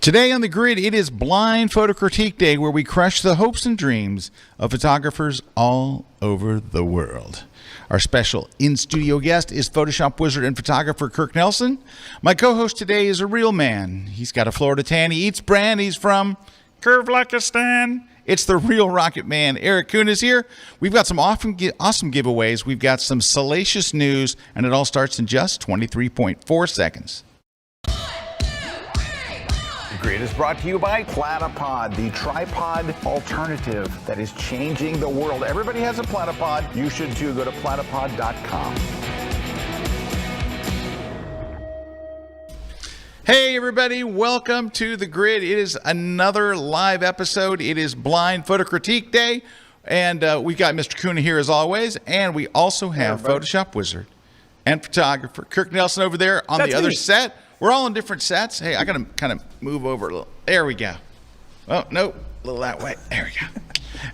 Today on the grid, it is Blind Photo Critique Day, where we crush the hopes and dreams of photographers all over the world. Our special in-studio guest is Photoshop wizard and photographer Kirk Nelson. My co-host today is a real man. He's got a Florida tan. He eats bran. He's from Curvlakistan. It's the real Rocket Man. Erik Kuna is here. We've got some awesome giveaways. We've got some salacious news, and it all starts in just 23.4 seconds. The Grid is brought to you by Platypod, the tripod alternative that is changing the world. Everybody has a Platypod. You should too. Go to platypod.com. Hey everybody, welcome to The Grid. It is another live episode. It is Blind Photo Critique Day, and we've got Mr. Kuna here as always, and we also have Photoshop wizard and photographer Kirk Nelson over there on the other set. We're all in different sets. Hey, I got to kind of move over a little. There we go. Oh, nope, a little that way. There we go.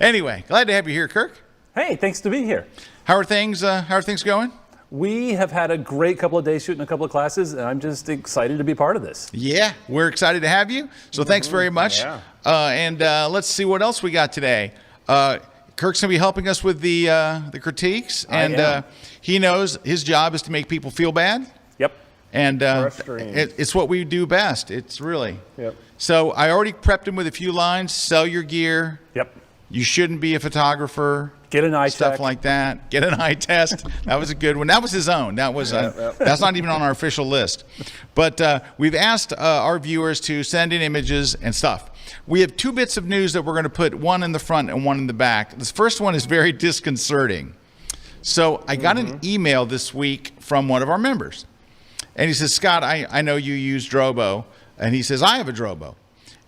Anyway, glad to have you here, Kirk. Hey, thanks to be here. How are things going? We have had a great couple of days shooting a couple of classes, and I'm just excited to be part of this. Yeah, we're excited to have you. So thanks very much. Yeah. And let's see what else we got today. Kirk's going to be helping us with the critiques, and he knows his job is to make people feel bad. Yep. And it's what we do best. It's really. Yep. So I already prepped him with a few lines. Sell your gear. Yep. You shouldn't be a photographer. Get an eye stuff tech. like that. Get an eye test. That was a good one. That was his own. That was that's not even on our official list. But we've asked our viewers to send in images and stuff. We have two bits of news that we're going to put, one in the front and one in the back. This first one is very disconcerting. So I got an email this week from one of our members. And he says, Scott, I know you use Drobo. And he says, I have a Drobo.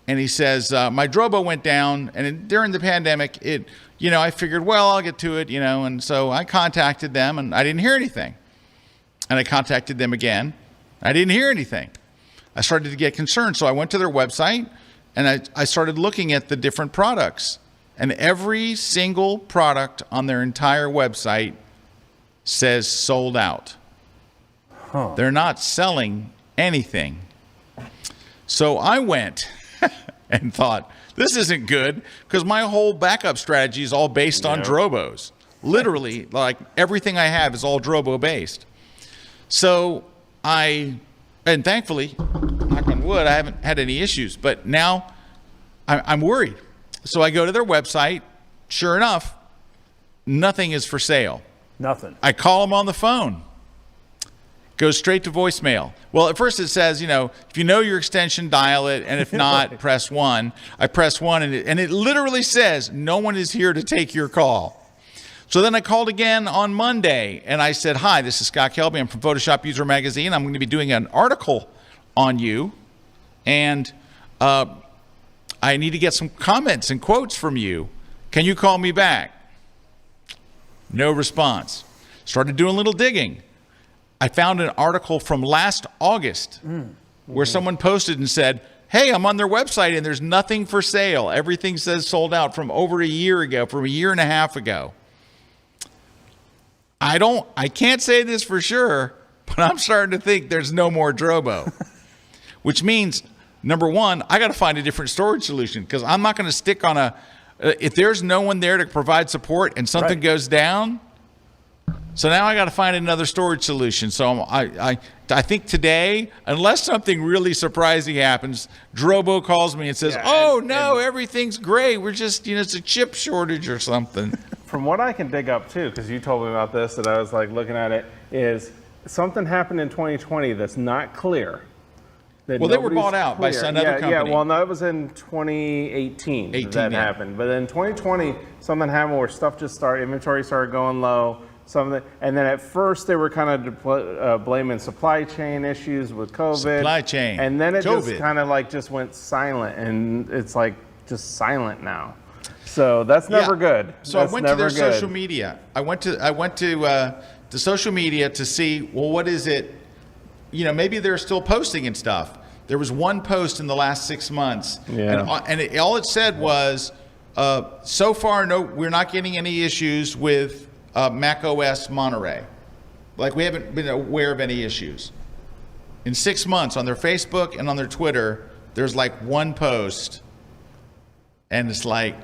And he says, my Drobo went down, and during the pandemic, I figured, well, I'll get to it, and so I contacted them, and I didn't hear anything. And I contacted them again. I didn't hear anything. I started to get concerned, so I went to their website, and I started looking at the different products. And every single product on their entire website says sold out. Huh. They're not selling anything. So I went and thought, this isn't good, because my whole backup strategy is all based on Drobos. Literally, like everything I have is all Drobo based. So and thankfully, knock on wood, I haven't had any issues, but now I'm worried. So I go to their website. Sure enough, nothing is for sale. Nothing. I call them on the phone. Goes straight to voicemail. Well, at first it says, if you know your extension, dial it, and if not, press 1. I press 1, and it literally says, no one is here to take your call. So then I called again on Monday, and I said, hi, this is Scott Kelby. I'm from Photoshop User Magazine. I'm going to be doing an article on you, and I need to get some comments and quotes from you. Can you call me back? No response. Started doing a little digging. I found an article from last August where someone posted and said, hey, I'm on their website and there's nothing for sale. Everything says sold out from over a year ago, from a year and a half ago. I can't say this for sure, but I'm starting to think there's no more Drobo, which means, number one, I got to find a different storage solution, because I'm not going to stick on if there's no one there to provide support and something goes down. So now I got to find another storage solution. So I think today, unless something really surprising happens, Drobo calls me and says, everything's great. We're just, it's a chip shortage or something. From what I can dig up too, because you told me about this and I was like looking at it, is something happened in 2020 that's not clear. Well, they were bought out by another company. Yeah, well, no, it was in 2018 that happened. But in 2020, something happened where inventory started going low. And then at first they were kind of blaming supply chain issues with COVID. Supply chain. And then it just kind of just went silent, and it's like just silent now. So that's never good. So I went to their social media. I went to the social media to see, well, what is it? Maybe they're still posting and stuff. There was one post in the last 6 months, and all it said was, so far, no, we're not getting any issues with Mac OS Monterey. Like, we haven't been aware of any issues. In 6 months, on their Facebook and on their Twitter, there's like one post, and it's like,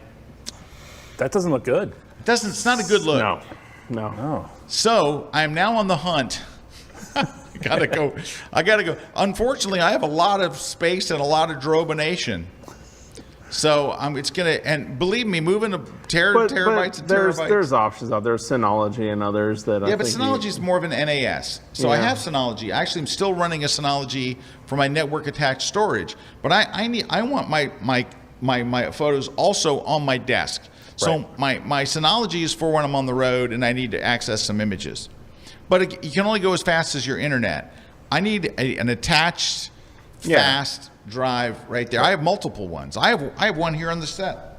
That doesn't look good. it's not a good look. No. So I'm now on the hunt. I gotta go. Unfortunately, I have a lot of space and a lot of drobanation. So and believe me, moving to terabytes and terabytes. There's options out there. Synology and others that. Yeah, but Synology is more of an NAS. So I have Synology. Actually, I'm still running a Synology for my network attached storage. But I want my photos also on my desk. So my Synology is for when I'm on the road and I need to access some images. But you can only go as fast as your internet. I need an attached, fast drive right there. I have multiple ones. I have one here on the set.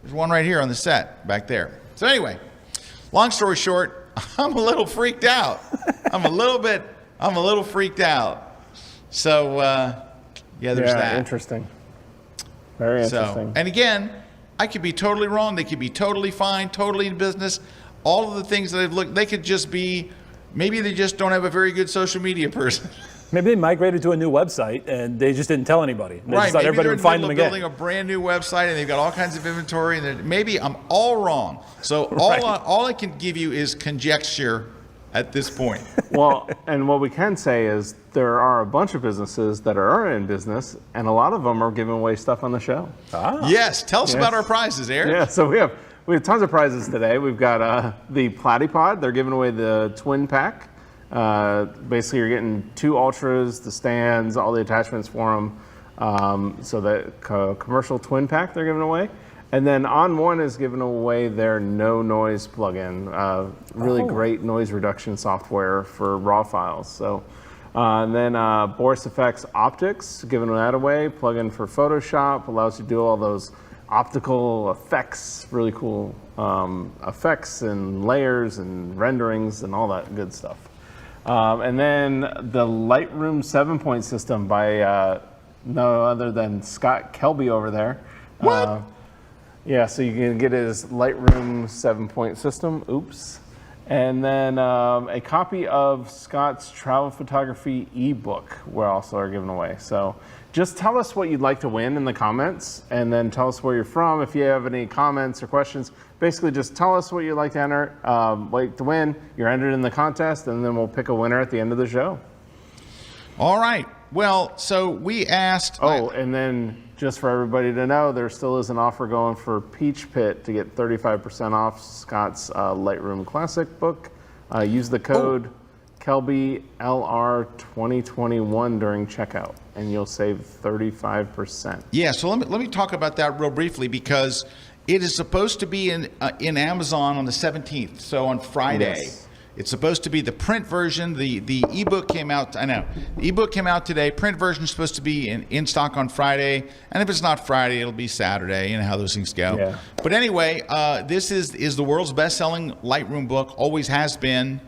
There's one right here on the set back there. So anyway, long story short, I'm a little freaked out. I'm a little freaked out. So there's that. Interesting. Very interesting. So, and again, I could be totally wrong. They could be totally fine, totally in business. All of the things that I've looked, they could just be, maybe they just don't have a very good social media person. Maybe they migrated to a new website and they just didn't tell anybody. They Right, just thought maybe everybody they're would find them building again. a brand new website and they've got all kinds of inventory and maybe I'm all wrong. So all I can give you is conjecture at this point. Well, and what we can say is there are a bunch of businesses that are in business, and a lot of them are giving away stuff on the show. Yes, tell us about our prizes, Erik. Yeah, so we have tons of prizes today. We've got the Platypod. They're giving away the twin pack. Basically, you're getting 2 Ultras, the stands, all the attachments for them. So the commercial twin pack they're giving away. And then On One is giving away their no noise plugin. Really great noise reduction software for RAW files. So, and then Boris FX Optics, giving that away. Plugin for Photoshop, allows you to do all those optical effects, really cool effects and layers and renderings and all that good stuff. And then the Lightroom 7-point system by no other than Scott Kelby over there. What? Yeah, so you can get his Lightroom 7-point system. Oops. And then a copy of Scott's travel photography ebook we also are giving away. So just tell us what you'd like to win in the comments, and then tell us where you're from. If you have any comments or questions, basically just tell us what you'd like to enter, like to win. You're entered in the contest, and then we'll pick a winner at the end of the show. All right. Well, so we asked. And then just for everybody to know, there still is an offer going for Peach Pit to get 35% off Scott's Lightroom Classic book. Use the code Kelby LR 2021 during checkout, and you'll save 35%. Yeah, so let me talk about that real briefly because it is supposed to be in Amazon on the 17th, so on Friday. Yes. It's supposed to be the print version. The ebook came out. I know the ebook came out today. Print version is supposed to be in stock on Friday, and if it's not Friday, it'll be Saturday. You know how those things go. Yeah. But anyway, this is the world's best-selling Lightroom book. Always has been.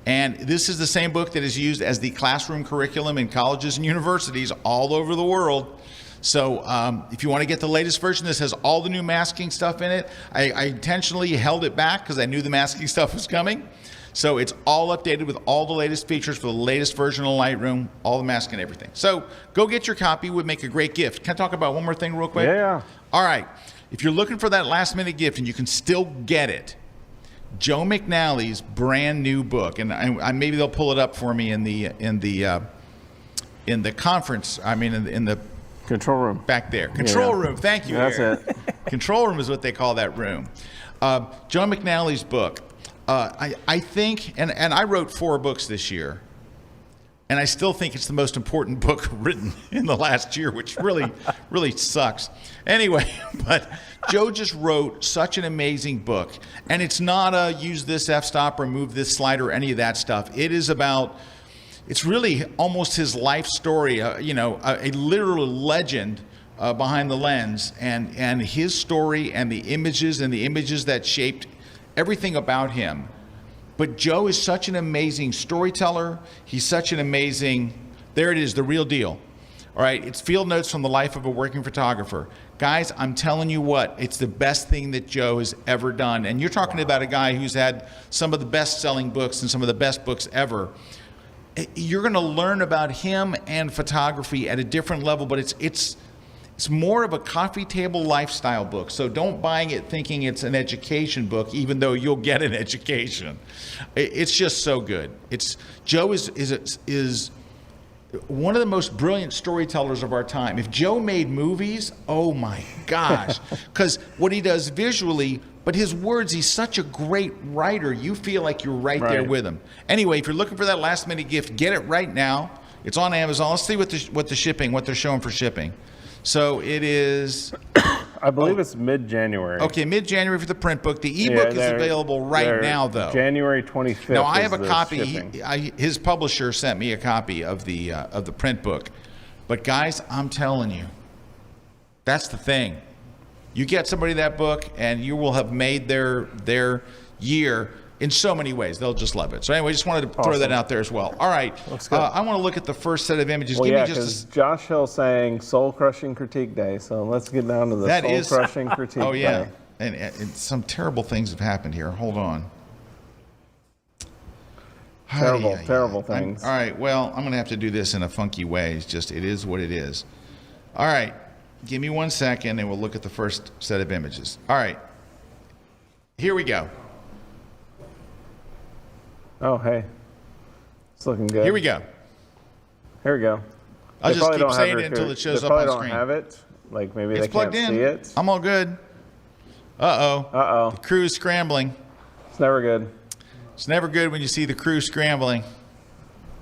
And this is the same book that is used as the classroom curriculum in colleges and universities all over the world. So if you want to get the latest version, this has all the new masking stuff in it. I intentionally held it back because I knew the masking stuff was coming. So it's all updated with all the latest features for the latest version of Lightroom, all the masking and everything. So go get your copy. Would make a great gift. Can I talk about one more thing real quick? Yeah. All right. If you're looking for that last-minute gift and you can still get it, Joe McNally's brand new book, and I maybe they'll pull it up for me in the conference. I mean, in the Control room. Back there. Control room. Thank you, That's Erik. it. Control room is what they call that room. Joe McNally's book. I think, and I wrote 4 books this year, and I still think it's the most important book written in the last year, which really, really sucks. Anyway, but Joe just wrote such an amazing book, and it's not a use this f-stop or move this slide or any of that stuff. It is about, it's really almost his life story, a literal legend behind the lens, and his story and the images that shaped everything about him. But Joe is such an amazing storyteller. He's such an amazing, there it is, the real deal. All right, it's field notes from the life of a working photographer. Guys, I'm telling you what, it's the best thing that Joe has ever done. And you're talking about a guy who's had some of the best-selling books and some of the best books ever. you're going to learn about him and photography at a different level, but it's more of a coffee table lifestyle book. So don't buy it thinking it's an education book, even though you'll get an education. It's just so good. Joe is one of the most brilliant storytellers of our time. If Joe made movies, oh my gosh, because what he does visually, but his words, he's such a great writer. You feel like you're right there with him. Anyway, if you're looking for that last minute gift, get it right now. It's on Amazon. Let's see what they're showing for shipping. So it is, I believe it's mid-January. okay, mid-January for the print book. The ebook is available right now, though. January 25th. Now I have is a the copy. shipping. His publisher sent me a copy of the print book. But guys, I'm telling you, that's the thing. You get somebody that book, and you will have made their year in so many ways. They'll just love it. So anyway, just wanted to throw that out there as well. All right, I want to look at the first set of images. Well, Give yeah, me just Josh Hill saying Soul Crushing Critique Day. So let's get down to the Soul Crushing Critique Day. Oh yeah, and some terrible things have happened here. Hold on. Terrible things. All right, well, I'm going to have to do this in a funky way. It is what it is. All right, give me 1 second, and we'll look at the first set of images. All right, here we go. Oh, hey. It's looking good. Here we go. Here we go. I'll They just probably keep don't saying have it until it shows they up on probably don't screen. have it. Like maybe It's they can't plugged in. see it. I'm all good. Uh-oh. Uh-oh. The crew's scrambling. It's never good. It's never good when you see the crew scrambling.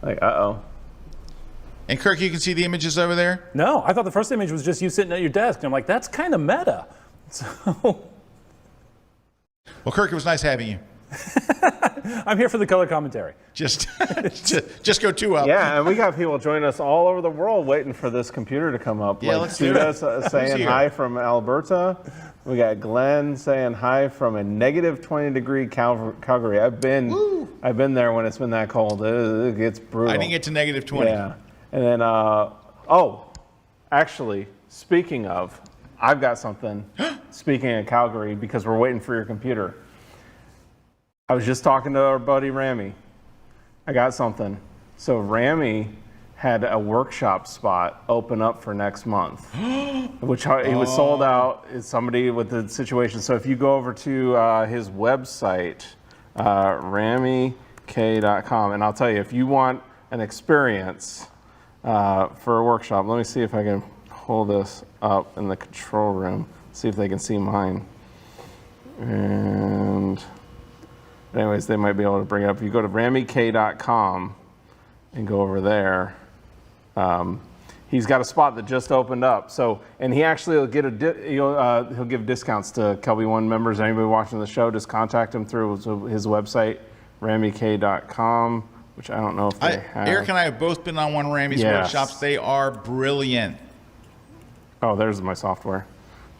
Like, uh-oh. And Kirk, you can see the images over there? No, I thought the first image was just you sitting at your desk. And I'm like, that's kind of meta. So Well, Kirk, it was nice having you. I'm here for the color commentary. Just go 2 up. Yeah, and we got people joining us all over the world waiting for this computer to come up. Yeah, like let's do it. Suda saying here? hi from Alberta. We got Glenn saying hi from a negative 20-degree Calgary. I've been there when it's been that cold. It gets brutal. I didn't get to negative 20. Yeah, and then actually, speaking of, I've got something. Speaking of Calgary, because we're waiting for your computer. I was just talking to our buddy Rami. I got something. So Rami had a workshop spot open up for next month, which he was sold out. Is somebody with the situation. So if you go over to his website, ramik.com, and I'll tell you, if you want an experience for a workshop, let me see if I can pull this up in the control room, see if they can see mine. And anyways, they might be able to bring it up. If you go to ramik.com and go over there, he's got a spot that just opened up. So, and he actually will get he'll give discounts to Kelby One members. Anybody watching the show, just contact him through his website, ramik.com, which I don't know if they have. Erik and I have both been on one of Rami's workshops. They are brilliant. Oh, there's my software.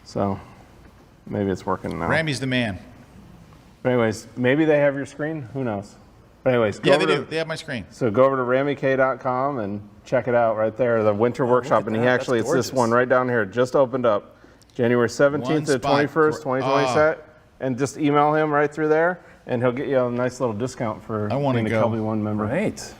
So maybe it's working now. Rami's the man. But anyways, maybe they have your screen. Who knows? But anyways, Yeah, they do. They have my screen. So go over to ramik.com and check it out right there, the winter workshop. And he actually, it's this one right down here, just opened up, January 17th to 21st, 2020 set. And just email him right through there, and he'll get you a nice little discount for being a Kelby One member. Right.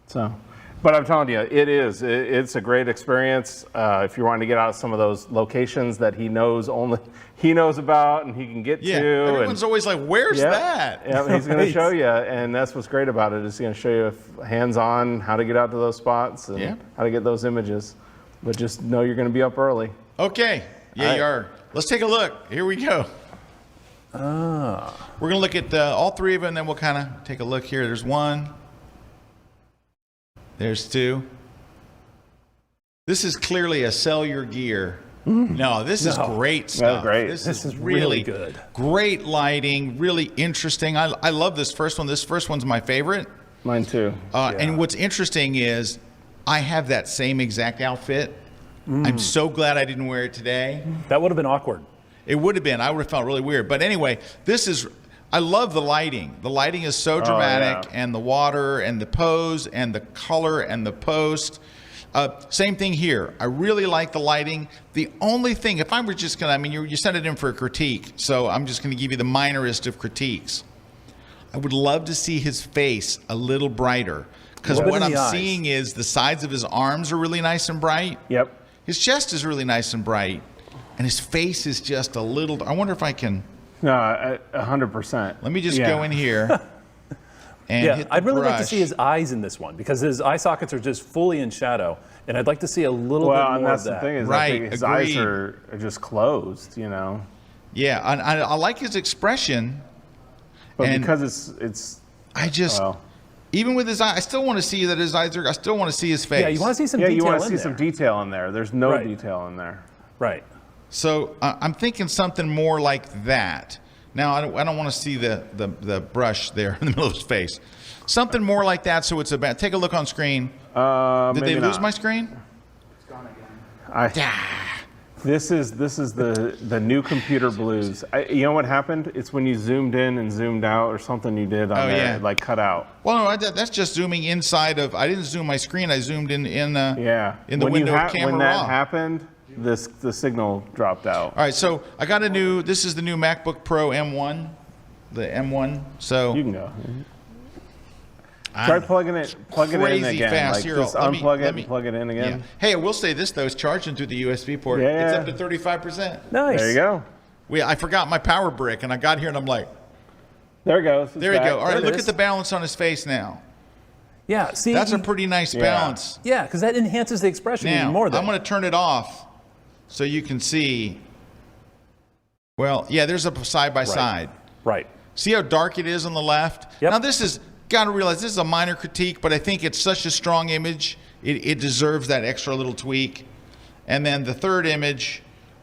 So, but I'm telling you, it's a great experience. If you're wanting to get out of some of those locations that he knows about and he can get Yeah, to. everyone's always like, where's that? Yeah, he's going to show you, and that's what's great about it. Is going to show you hands-on how to get out to those spots and how to get those images. But just know you're going to be up early. Okay. Yeah, you are. Let's take a look. Here we go. We're going to look at all three of them, and then we'll kind of take a look here. There's one. There's two. This is clearly a sell your gear. No, this is great stuff. Great. This is really good. Great lighting, really interesting. I love this first one. This first one's my favorite. Mine too. And what's interesting is I have that same exact outfit. I'm so glad I didn't wear it today. That would have been awkward. It would have been. I would have felt really weird. But anyway, I love the lighting. The lighting is so dramatic, and the water and the pose and the color and the post. Same thing here. I really like the lighting. The only thing, if I were just going to, you sent it in for a critique, so I'm just going to give you the minorest of critiques. I would love to see his face a little brighter, Because Little bit what in I'm the eyes. seeing is the sides of his arms are really nice and bright. Yep. His chest is really nice and bright. And his face is just a little, I wonder if I can, No, 100%. let me just go in here and Yeah, hit the I'd really like to brush. see his eyes in this one because his eye sockets are just fully in shadow, and I'd like to see a little Well, bit and more that's of that. the thing is, Right, I think his eyes agreed. are just closed, you know. Yeah, and I like his expression. But And because it's I just, well, even with his eye, I still want to see that his eyes are, I still want to see his face. Yeah, you want to see some yeah, detail you want in to see there. some detail in there. There's no Right. detail in there. Right. So I'm thinking something more like that. Now, I don't want to see the brush there in the middle of his face. Something more like that, so it's about, take a look on screen. Did Maybe they lose not. my screen? This is the new computer blues. You know what happened? It's when you zoomed in and zoomed out or something you did on Oh, there, yeah. it, like cut out. Well, no, that's just zooming inside of, I didn't zoom my screen, I zoomed in Yeah. in the when window of when camera that raw. happened, the signal dropped out. All right, so I got this is the new MacBook Pro M1, the M1. So You can go. I'm Try plugging it in crazy again. fast. Like Here, just let me- unplug let it me- and plug it in again. yeah. Hey, I will say this though, it's charging through the USB port. Yeah. It's up to 35%. Nice. There you go. I forgot my power brick, and I got here and I'm like, There it goes. It's there you back. go. All right, There it look is. at the balance on his face now. Yeah. See, That's a pretty nice balance. yeah, because that enhances the expression Now, even more. Then. I'm going to turn it off so you can see. Well, yeah, there's a side by side. Right. See how dark it is on the left? Yep. Now, this is, got to realize, this is a minor critique, but I think it's such a strong image, it deserves that extra little tweak. And then the third image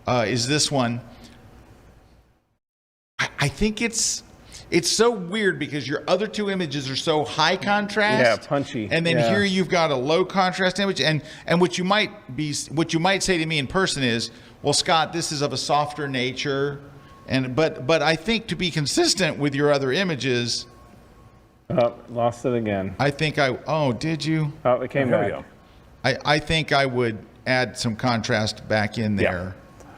is this one. I think it's so weird because your other two images are so high contrast. Yeah, punchy. And then Yeah. here you've got a low contrast image. And what you might say to me in person is, well, Scott, this is of a softer nature. But I think to be consistent with your other images, Oh, lost it again. I think did you? Oh, it came There we back. go. I think I would add some contrast back in there.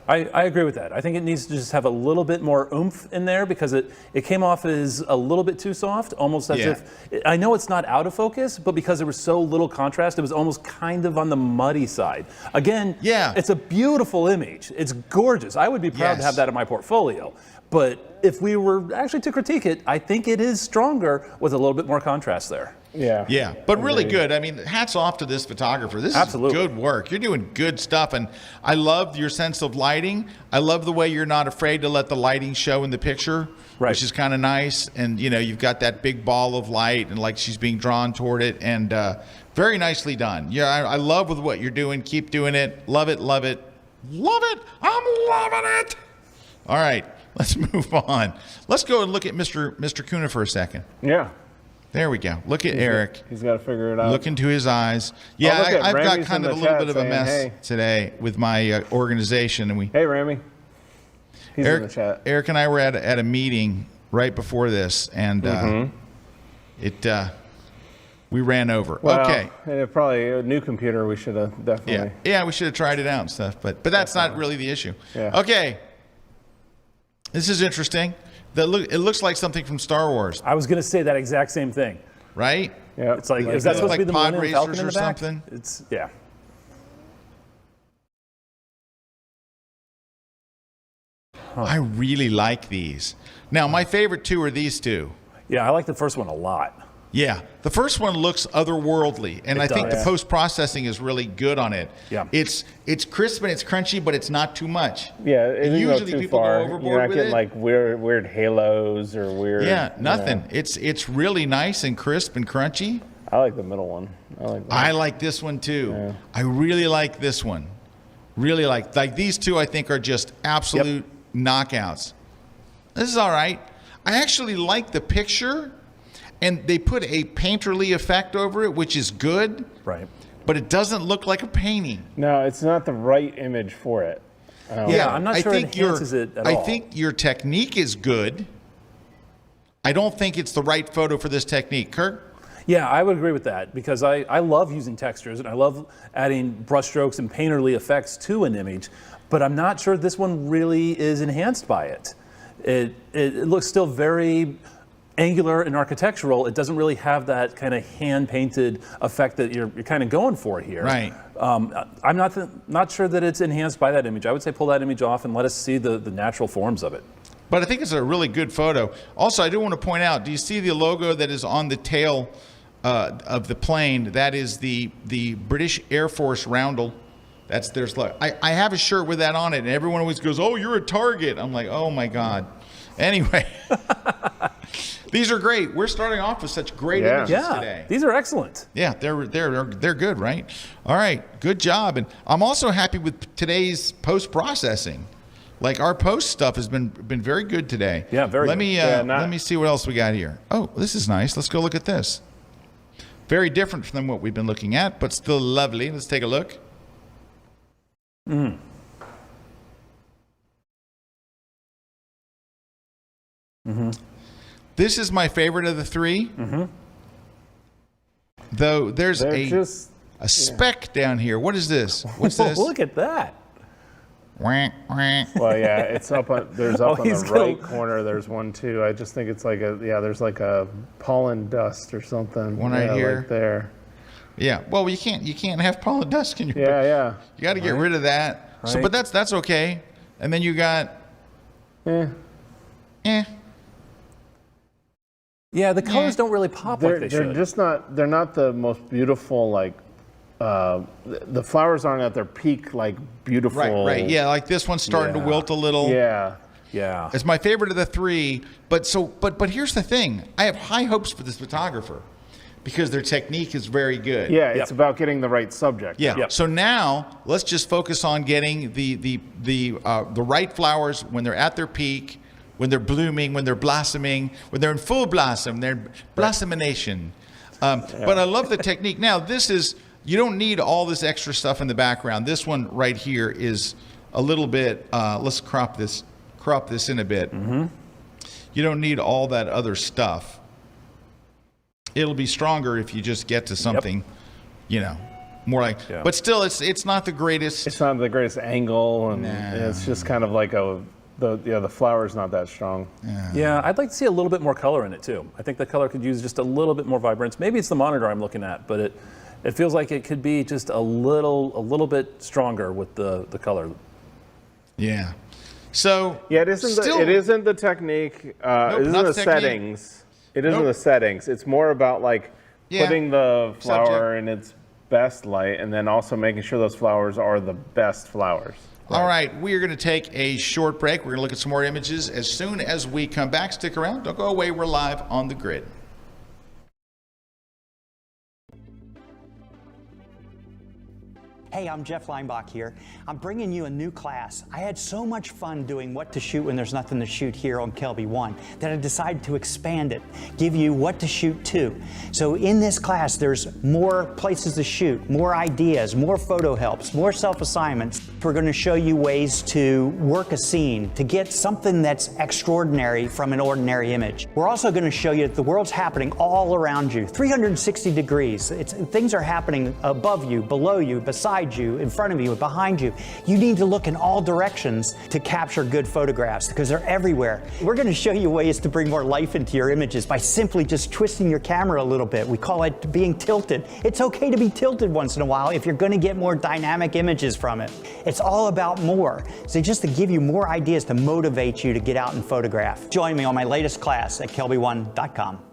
I agree with that. I think it needs to just have a little bit more oomph in there because it came off as a little bit too soft, almost as Yeah. if, I know it's not out of focus, but because there was so little contrast, it was almost kind of on the muddy side. Again, Yeah. it's a beautiful image. It's gorgeous. I would be proud to Yes. have that in my portfolio. But if we were actually to critique it, I think it is stronger with a little bit more contrast there. Yeah. Yeah, but really good. I mean, hats off to this photographer. This Absolutely. is good work. You're doing good stuff, and I love your sense of lighting. I love the way you're not afraid to let the lighting show in the picture, Right. which is kind of nice. And you've got that big ball of light, and like she's being drawn toward it, and very nicely done. Yeah, I love with what you're doing. Keep doing it. Love it. Love it. Love it. I'm loving it. All right, let's move on. Let's go and look at Mr. Kuna for a second. Yeah. There we go. Look at Erik. He's got to figure it out. Look into his eyes. Yeah, look at I've got Ramy's kind in of a the little chat bit of a saying, mess hey. today with my organization, and Hey, Ramy. He's in the chat. Eric and I were at a meeting right before this, and we ran over. Well, Okay. Probably a new computer. We should have Yeah, definitely. yeah, we should have tried it out and stuff, but that's not really the issue. Yeah. Okay, this is interesting. It looks like something from Star Wars, I was going to say that exact same thing. right? Yeah. It's like, Like is that that. supposed to be the Like pod Millennium Falcon racers in or the back? something? It's, yeah. I really like these. Now, my favorite two are these two. Yeah, I like the first one a lot. Yeah, the first one looks otherworldly, and I think does. the post-processing is really good on it. Yeah. It's crisp and it's crunchy, but it's not too much. Yeah, it didn't go Usually too people go far. overboard You're not with getting it. like weird halos or weird. Yeah, nothing. know. It's really nice and crisp and crunchy. I like the middle one. I like that. I like this one too. I really like this one. Really like these two. I think are just absolute knockouts. This is all right. I actually like the picture, and they put a painterly effect over it, which is good. Right. But it doesn't look like a painting. No, it's not the right image for it. Yeah, I'm not sure it enhances it at all. I think your technique is good. I don't think it's the right photo for this technique. Kirk? Yeah, I would agree with that because I love using textures and I love adding brushstrokes and painterly effects to an image, but I'm not sure this one really is enhanced by it. It looks still very angular and architectural, it doesn't really have that kind of hand-painted effect that you're kind of going for here. Right. I'm not sure that it's enhanced by that image. I would say pull that image off and let us see the natural forms of it. But I think it's a really good photo. Also, I do want to point out, do you see the logo that is on the tail of the plane? That is the British Air Force roundel. I have a shirt with that on it, and everyone always goes, "Oh, you're a target." I'm like, "Oh my God." Anyway, these are great. We're starting off with such great images today. These are excellent. Yeah, they're good, right? All right, good job. And I'm also happy with today's post-processing. Like, our post stuff has been very good today. Yeah, very good. good. Let me see what else we got here. Oh, this is nice. Let's go look at this. Very different from what we've been looking at, but still lovely. Let's take a look. This is my favorite of the three. Though there's a speck down here. What is this? What's this? Look at that. Wah, wah. Well, yeah, it's up on, there's up on the right corner. There's one too. I just think it's like there's like a pollen dust or something. One right here. Right there. Yeah. Well, you can't have pollen dust in your. Yeah. You got to get rid of that. Right. So, but that's okay. And then you got. Yeah, the colors don't really pop like they should. They're not the most beautiful, like, the flowers aren't at their peak, like, beautiful. Right. Yeah, like this one's starting to wilt a little. Yeah. It's my favorite of the three. But here's the thing. I have high hopes for this photographer because their technique is very good. Yeah, it's about getting the right subject. Yeah. Yep. So now let's just focus on getting the right flowers when they're at their peak, when they're blooming, when they're blossoming, when they're in full blossom, they're blossomination. But I love the technique. Now, you don't need all this extra stuff in the background. This one right here is a little bit, let's crop this in a bit. You don't need all that other stuff. It'll be stronger if you just get to something, more like, but still it's not the greatest. It's not the greatest angle, and it's just kind of like the flower's not that strong. Yeah, I'd like to see a little bit more color in it too. I think the color could use just a little bit more vibrance. Maybe it's the monitor I'm looking at, but it feels like it could be just a little bit stronger with the color. Yeah. So it isn't the technique. It isn't the settings. It isn't the settings. It's more about like putting the flower in its best light, and then also making sure those flowers are the best flowers. All right, we are going to take a short break. We're going to look at some more images as soon as we come back. Stick around. Don't go away. We're live on the grid. Hey, I'm Jeff Leinbach here. I'm bringing you a new class. I had so much fun doing what to shoot when there's nothing to shoot here on Kelby 1 that I decided to expand it, give you what to shoot to. So in this class, there's more places to shoot, more ideas, more photo helps, more self-assignments. We're going to show you ways to work a scene, to get something that's extraordinary from an ordinary image. We're also going to show you that the world's happening all around you, 360 degrees. Things are happening above you, below you, beside you, in front of you, behind you. You need to look in all directions to capture good photographs because they're everywhere. We're going to show you ways to bring more life into your images by simply just twisting your camera a little bit. We call it being tilted. It's okay to be tilted once in a while if you're going to get more dynamic images from it. It's all about more. So just to give you more ideas to motivate you to get out and photograph. Join me on my latest class at kelby1.com.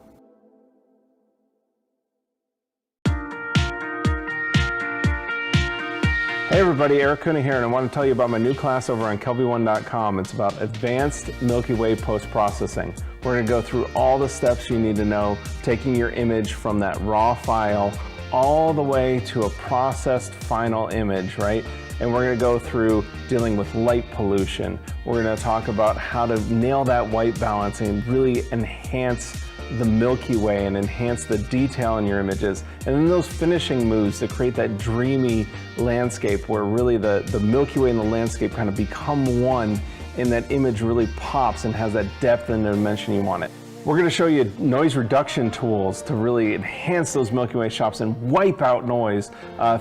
Hey everybody, Erik Kuna here, and I want to tell you about my new class over on Kelby1.com. It's about advanced Milky Way post-processing. We're going to go through all the steps you need to know, taking your image from that raw file all the way to a processed final image, right? And we're going to go through dealing with light pollution. We're going to talk about how to nail that white balance and really enhance the Milky Way and enhance the detail in your images. And then those finishing moves to create that dreamy landscape where really the Milky Way and the landscape kind of become one, and that image really pops and has that depth and dimension you want it. We're going to show you noise reduction tools to really enhance those Milky Way shots and wipe out noise.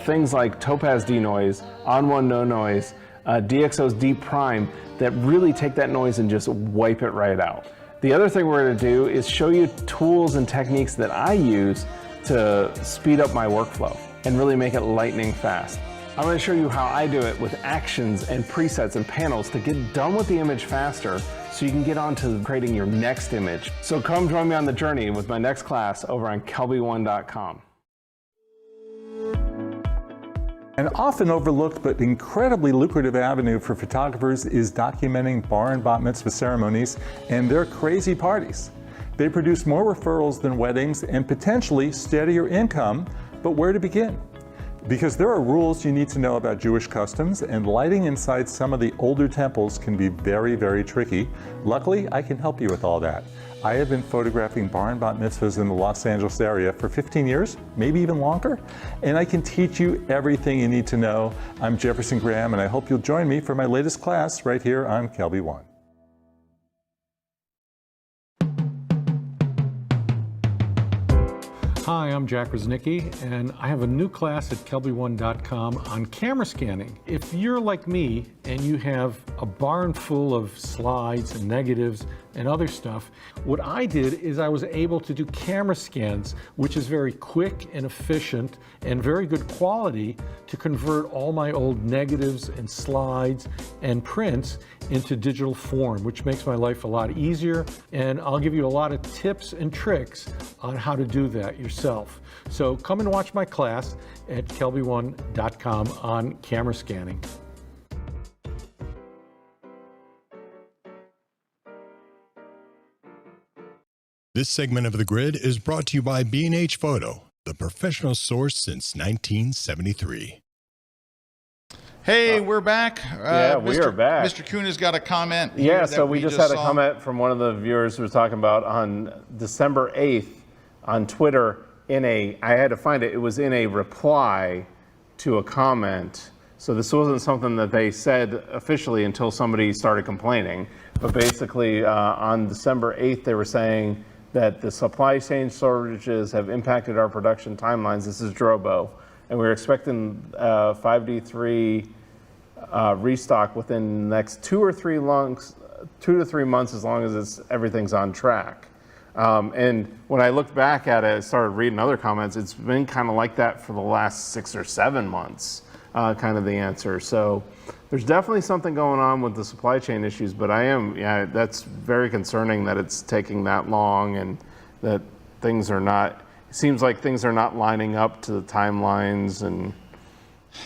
Things like Topaz denoise, On1 no noise, DxO's Deep Prime that really take that noise and just wipe it right out. The other thing we're going to do is show you tools and techniques that I use to speed up my workflow and really make it lightning fast. I'm going to show you how I do it with actions and presets and panels to get done with the image faster so you can get on to creating your next image. So come join me on the journey with my next class over on kelby1.com. An often overlooked but incredibly lucrative avenue for photographers is documenting bar and bat mitzvah ceremonies and their crazy parties. They produce more referrals than weddings and potentially steadier income, but where to begin? Because there are rules you need to know about Jewish customs, and lighting inside some of the older temples can be very, very tricky. Luckily, I can help you with all that. I have been photographing bar and bat mitzvahs in the Los Angeles area for 15 years, maybe even longer, and I can teach you everything you need to know. I'm Jefferson Graham, and I hope you'll join me for my latest class right here on Kelby One. Hi, I'm Jack Rosnicki, and I have a new class at kelby1.com on camera scanning. If you're like me and you have a barn full of slides and negatives and other stuff, what I did is I was able to do camera scans, which is very quick and efficient and very good quality, to convert all my old negatives and slides and prints into digital form, which makes my life a lot easier. And I'll give you a lot of tips and tricks on how to do that yourself. So come and watch my class at kelby1.com on camera scanning. This segment of The Grid is brought to you by B&H Photo, the professional source since 1973. Hey, we're back. We are back. Mr. Kuna's got a comment. Yeah, so we just had a comment from one of the viewers who was talking about on December 8th on Twitter I had to find it, it was in a reply to a comment. So this wasn't something that they said officially until somebody started complaining. But basically on December 8th, they were saying that the supply chain shortages have impacted our production timelines. This is Drobo. And we're expecting 5D3 restock within the next 2 to 3 months, as long as everything's on track. And when I looked back at it, I started reading other comments, it's been kind of like that for the last 6 or 7 months, kind of the answer. So there's definitely something going on with the supply chain issues, but that's very concerning that it's taking that long and that things are not, it seems like things are not lining up to the timelines, and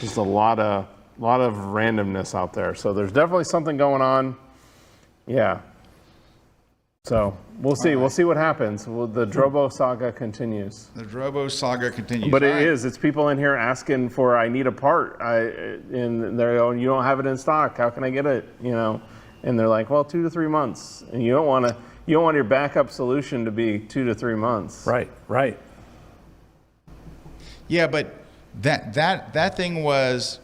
just a lot of randomness out there. So there's definitely something going on. Yeah. So we'll see. Right. We'll see what happens. The Drobo saga continues. The Drobo saga continues. But it's people in here asking for, I need a part. And they're going, you don't have it in stock. How can I get it? And they're like, well, 2 to 3 months. And you don't want your backup solution to be 2 to 3 months. Right. Yeah, but that thing was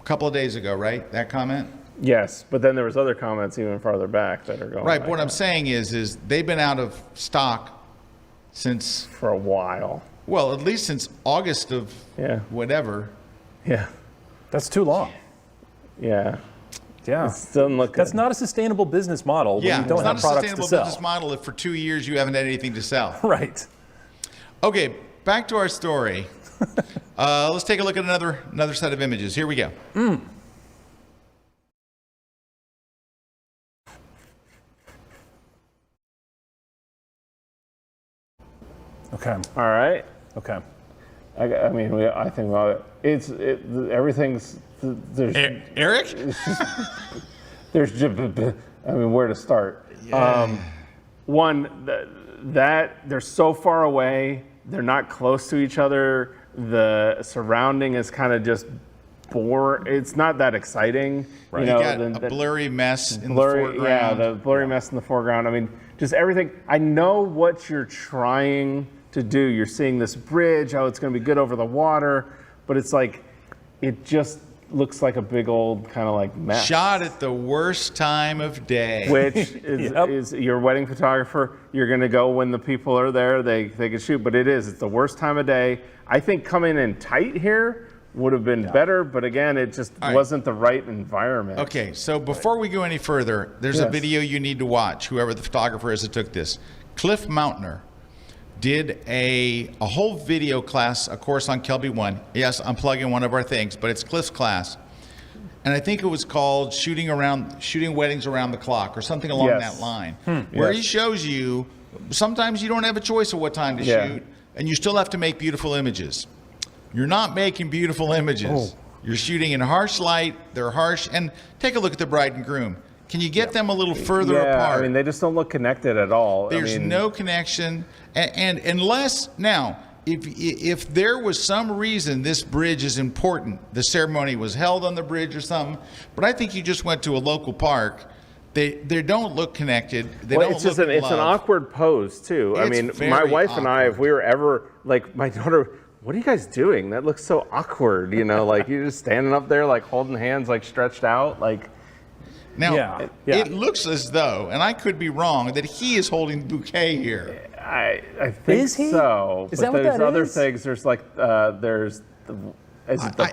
a couple of days ago, right? That comment? Yes, but then there was other comments even farther back that are going. Right, but what I'm saying is they've been out of stock since for a while. Well, at least since August of whatever. Yeah, that's too long. Yeah. It doesn't look good. That's not a sustainable business model when you don't have products to sell. It's not a sustainable business model if for 2 years you haven't had anything to sell. Right. Okay, back to our story. Let's take a look at another set of images. Here we go. Okay. All right. Okay. I mean, I think about it. Everything's there's Erik. There's I mean, where to start? Yeah. One that they're so far away. They're not close to each other. The surrounding is kind of just it's not that exciting. Right. You got a blurry mess in the foreground. Yeah, the blurry mess in the foreground. I mean, just everything. I know what you're trying to do. You're seeing this bridge, it's going to be good over the water, but it's like, it just looks like a big old kind of like mess. Shot at the worst time of day. Which is your wedding photographer, you're going to go when the people are there, they can shoot, but it's the worst time of day. I think coming in tight here would have been better, but again, it just wasn't the right environment. Okay, so before we go any further, there's a video you need to watch, whoever the photographer is that took this. Cliff Mountner did a whole video class, a course on Kelby 1. Yes, I'm plugging one of our things, but it's Cliff's class. And I think it was called Shooting Weddings Around the Clock or something along that line, where he shows you sometimes you don't have a choice of what time to shoot, and you still have to make beautiful images. You're not making beautiful images. You're shooting in harsh light. They're harsh. And take a look at the bride and groom. Can you get them a little further apart? I mean, they just don't look connected at all. There's no connection. And unless, now, if there was some reason this bridge is important, the ceremony was held on the bridge or something, but I think you just went to a local park, they don't look connected. It's an awkward pose, too. I mean, my wife and I, if we were ever, like, my daughter, what are you guys doing? That looks so awkward, you know, like you're just standing up there, like holding hands, like stretched out, like. Now, it looks as though, and I could be wrong, that he is holding the bouquet here. I think is he? so. Is but that what there's that other is? things. There's like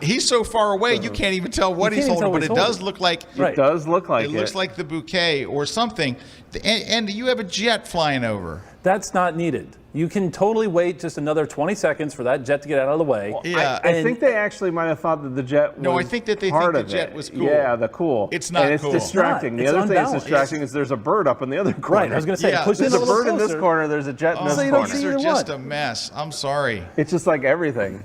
He's so far away, you can't even tell what he's holding, but it does look like it does look like it looks like the bouquet or something. And you have a jet flying over. That's not needed. You can totally wait just another 20 seconds for that jet to get out of the way. Yeah. I think they actually might have thought that the jet was No, I think that they part think the of jet it. was cool. Yeah, the cool. It's not and it's cool. distracting. It's The other thing that's unbalanced. distracting is there's a bird up in the other corner. Right, I was going to say, push in there's a a little bird in this closer. corner, there's a jet in this So you don't corner. see These are either just one. a mess. I'm sorry. It's just like everything.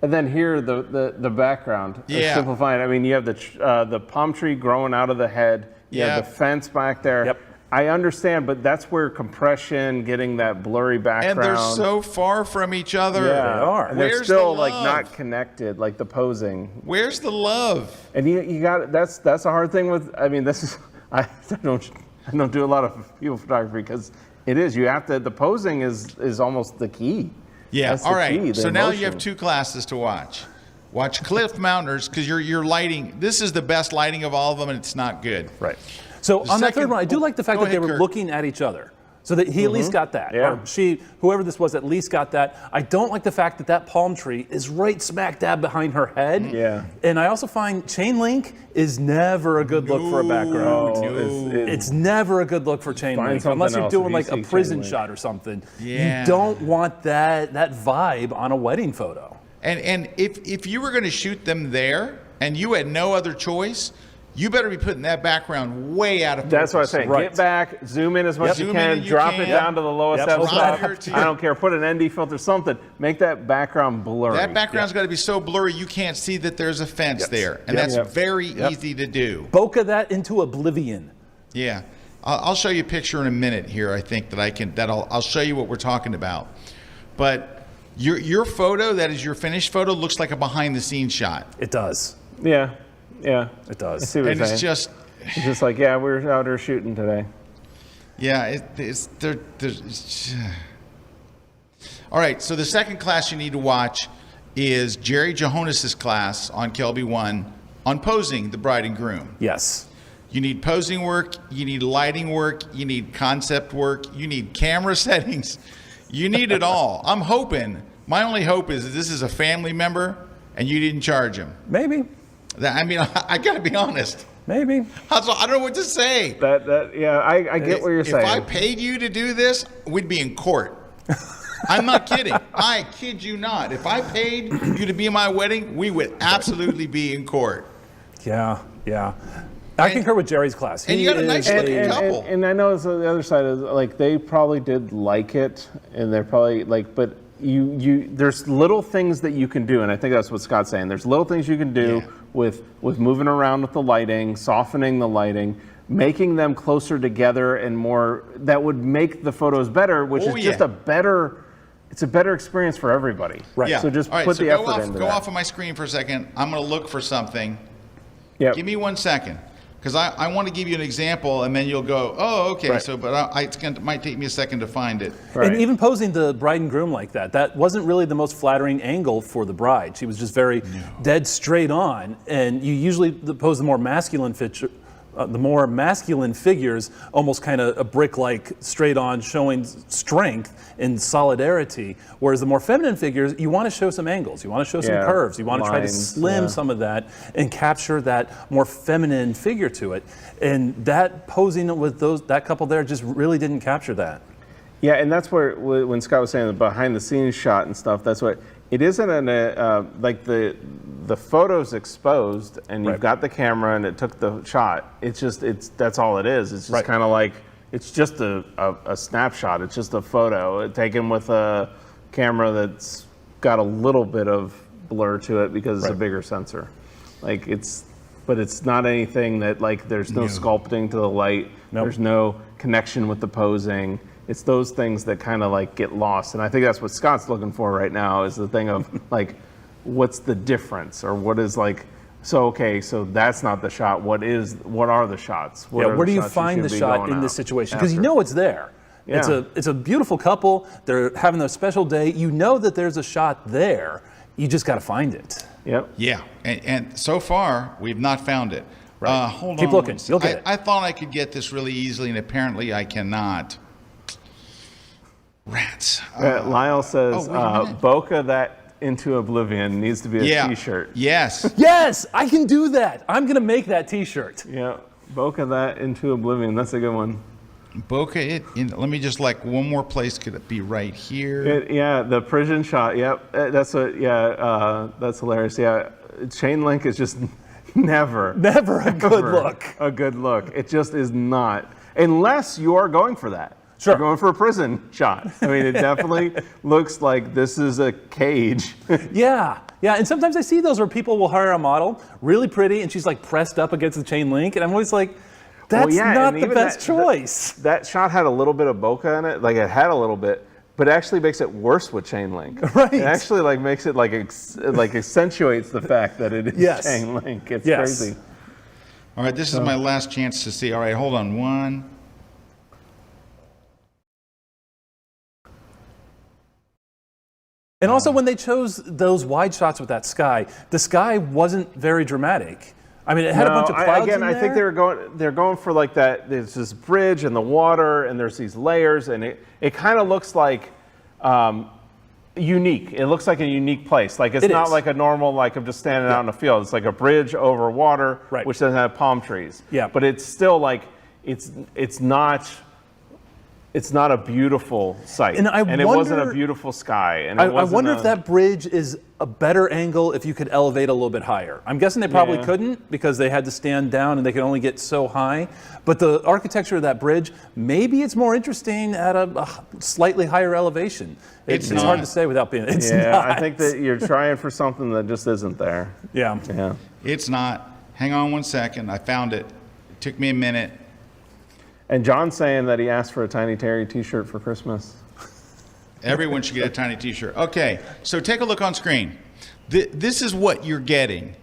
And then here, the background. Yeah. Simplifying. I mean, you have the palm tree growing out of the head. You have the fence back there. Yep. I understand, but that's where compression, getting that blurry background. And they're so far from each other. Yeah, They are. And they're Where's still the like love? not connected, like the posing. Where's the love? And you got that's a hard thing with. I mean, this is I don't do a lot of people photography because it is. You have to. The posing is almost the key. Yeah. That's the All right. key, the So now you have emotion. 2 classes to watch. Watch Cliff Mountner's because your lighting. This is the best lighting of all of them, and it's not good. Right. So The on that second- third one, I do like the fact Go that they ahead, were Kirk. looking at each other. So that he at least got that. Yeah. Or she, whoever this was, at least got that. I don't like the fact that palm tree is right smack dab behind her head. Yeah. And I also find chain link is never a good look for a background. It's never a good look for chain Find link something unless you're else doing if you like a see prison chain link. shot or something. Yeah. You don't want that vibe on a wedding photo. And if you were going to shoot them there and you had no other choice, you better be putting that background way out of focus. That's what I'm saying. Right. Get back, zoom in as much as Zoom you in can, and you drop can. it down to the lowest Yep. f-stop. Right here, I don't care. Put an ND filter, something. Make that background blurry. That background's got to be so blurry you can't see that there's a fence there, and that's very easy to do. Bokeh that into oblivion. Yeah, I'll show you a picture in a minute here. I think I'll show you what we're talking about. But your photo, that is your finished photo, looks like a behind-the-scenes shot, It does. Yeah. It I does. see what and you're it's saying. just. It's just like, yeah, we're out here shooting today. Yeah, all right, so the second class you need to watch is Jerry Johannes' class on Kelby 1 on posing the bride and groom. Yes. You need posing work, you need lighting work, you need concept work, you need camera settings. You need it all. I'm hoping, my only hope is that this is a family member and you didn't charge him. Maybe. I mean, I got to be honest. Maybe. I don't know what to say. I get what you're saying. If I paid you to do this, we'd be in court. I'm not kidding. I kid you not. If I paid you to be in my wedding, we would absolutely be in court. Yeah. I concur with Jerry's class. And you got a nice looking couple. And I know the other side is like they probably did like it, and they're probably like, but you there's little things that you can do, and I think that's what Scott's saying. There's little things you can do with moving around with the lighting, softening the lighting, making them closer together and more that would make the photos better, which is just a better. It's a better experience for everybody. Right. Yeah. So just All right, put so the go effort off, into go that. off of my screen for a second. I'm going to look for something. Yep. Give me 1 second, because I want to give you an example, and then you'll go, oh, okay. Right. So, but it might take me a second to find it. Right. And even posing the bride and groom like that wasn't really the most flattering angle for the bride. She was just very dead straight on. And you usually pose the more masculine the more masculine figures, almost kind of a brick-like, straight-on, showing strength and solidarity. Whereas the more feminine figures, you want to show some angles, you want to show some curves, you want to try to slim some of that and capture that more feminine figure to it. And that posing with that couple there just really didn't capture that. Yeah, and that's where when Scott was saying the behind-the-scenes shot and stuff, that's what it isn't. Like the photo's exposed, and you've got the camera, and it took the shot. That's all it is. It's just kind of like it's just a snapshot. It's just a photo taken with a camera that's got a little bit of blur to it because it's a bigger sensor. But it's not anything that there's no sculpting to the light. There's no connection with the posing. It's those things that kind of get lost. And I think that's what Scott's looking for right now, is the thing of what's the difference, or what is so that's not the shot. What are the shots? Where do you find the shot in this situation? Because you know it's there. Yeah. It's a beautiful couple. They're having a special day. You know that there's a shot there. You just got to find it. Yep. Yeah, and so far we've not found it. Right. Hold Keep on. looking. You'll get it. I thought I could get this really easily, and apparently I cannot. Rats. Lyle says, "Bokeh that into oblivion needs to be a T-shirt." Yes. Yes, I can do that. I'm gonna make that T-shirt. Yeah, bokeh that into oblivion. That's a good one. Bokeh it in. Let me just one more place. Could it be right here? The prison shot. Yep, that's what. That's hilarious. Yeah, chain link is just never a good look. A good look. It just is not, unless you are going for that. Sure. You're going for a prison shot. I mean, it definitely looks like this is a cage. Yeah, and sometimes I see those where people will hire a model, really pretty, and she's pressed up against the chain link, and I'm always like, that's not the best choice. That shot had a little bit of bokeh in it, it had a little bit, but it actually makes it worse with chain link. Right. It actually makes it accentuates the fact that it is chain link. It's crazy. All right, this is my last chance to see. All right, hold on. One. And also, when they chose those wide shots with that sky, the sky wasn't very dramatic. I mean, it had a bunch of clouds in there. I think they're going for that. There's this bridge and the water, and there's these layers, and it kind of looks like unique. It looks like a unique place. It's not like a normal I'm just standing out in a field. It's like a bridge over water, which doesn't have palm trees. Yeah. But it's still it's not a beautiful sight, and it wasn't a beautiful sky. And I wonder if that bridge is a better angle if you could elevate a little bit higher. I'm guessing they probably couldn't, because they had to stand down and they could only get so high. But the architecture of that bridge, maybe it's more interesting at a slightly higher elevation. It's hard to say without being. It's not. I think that you're trying for something that just isn't there. Yeah. It's not. Hang on one second. I found it. It took me a minute. And John's saying that he asked for a Tiny Terry T-shirt for Christmas. Everyone should get a tiny T-shirt. Okay, so take a look on screen. This is what you're getting.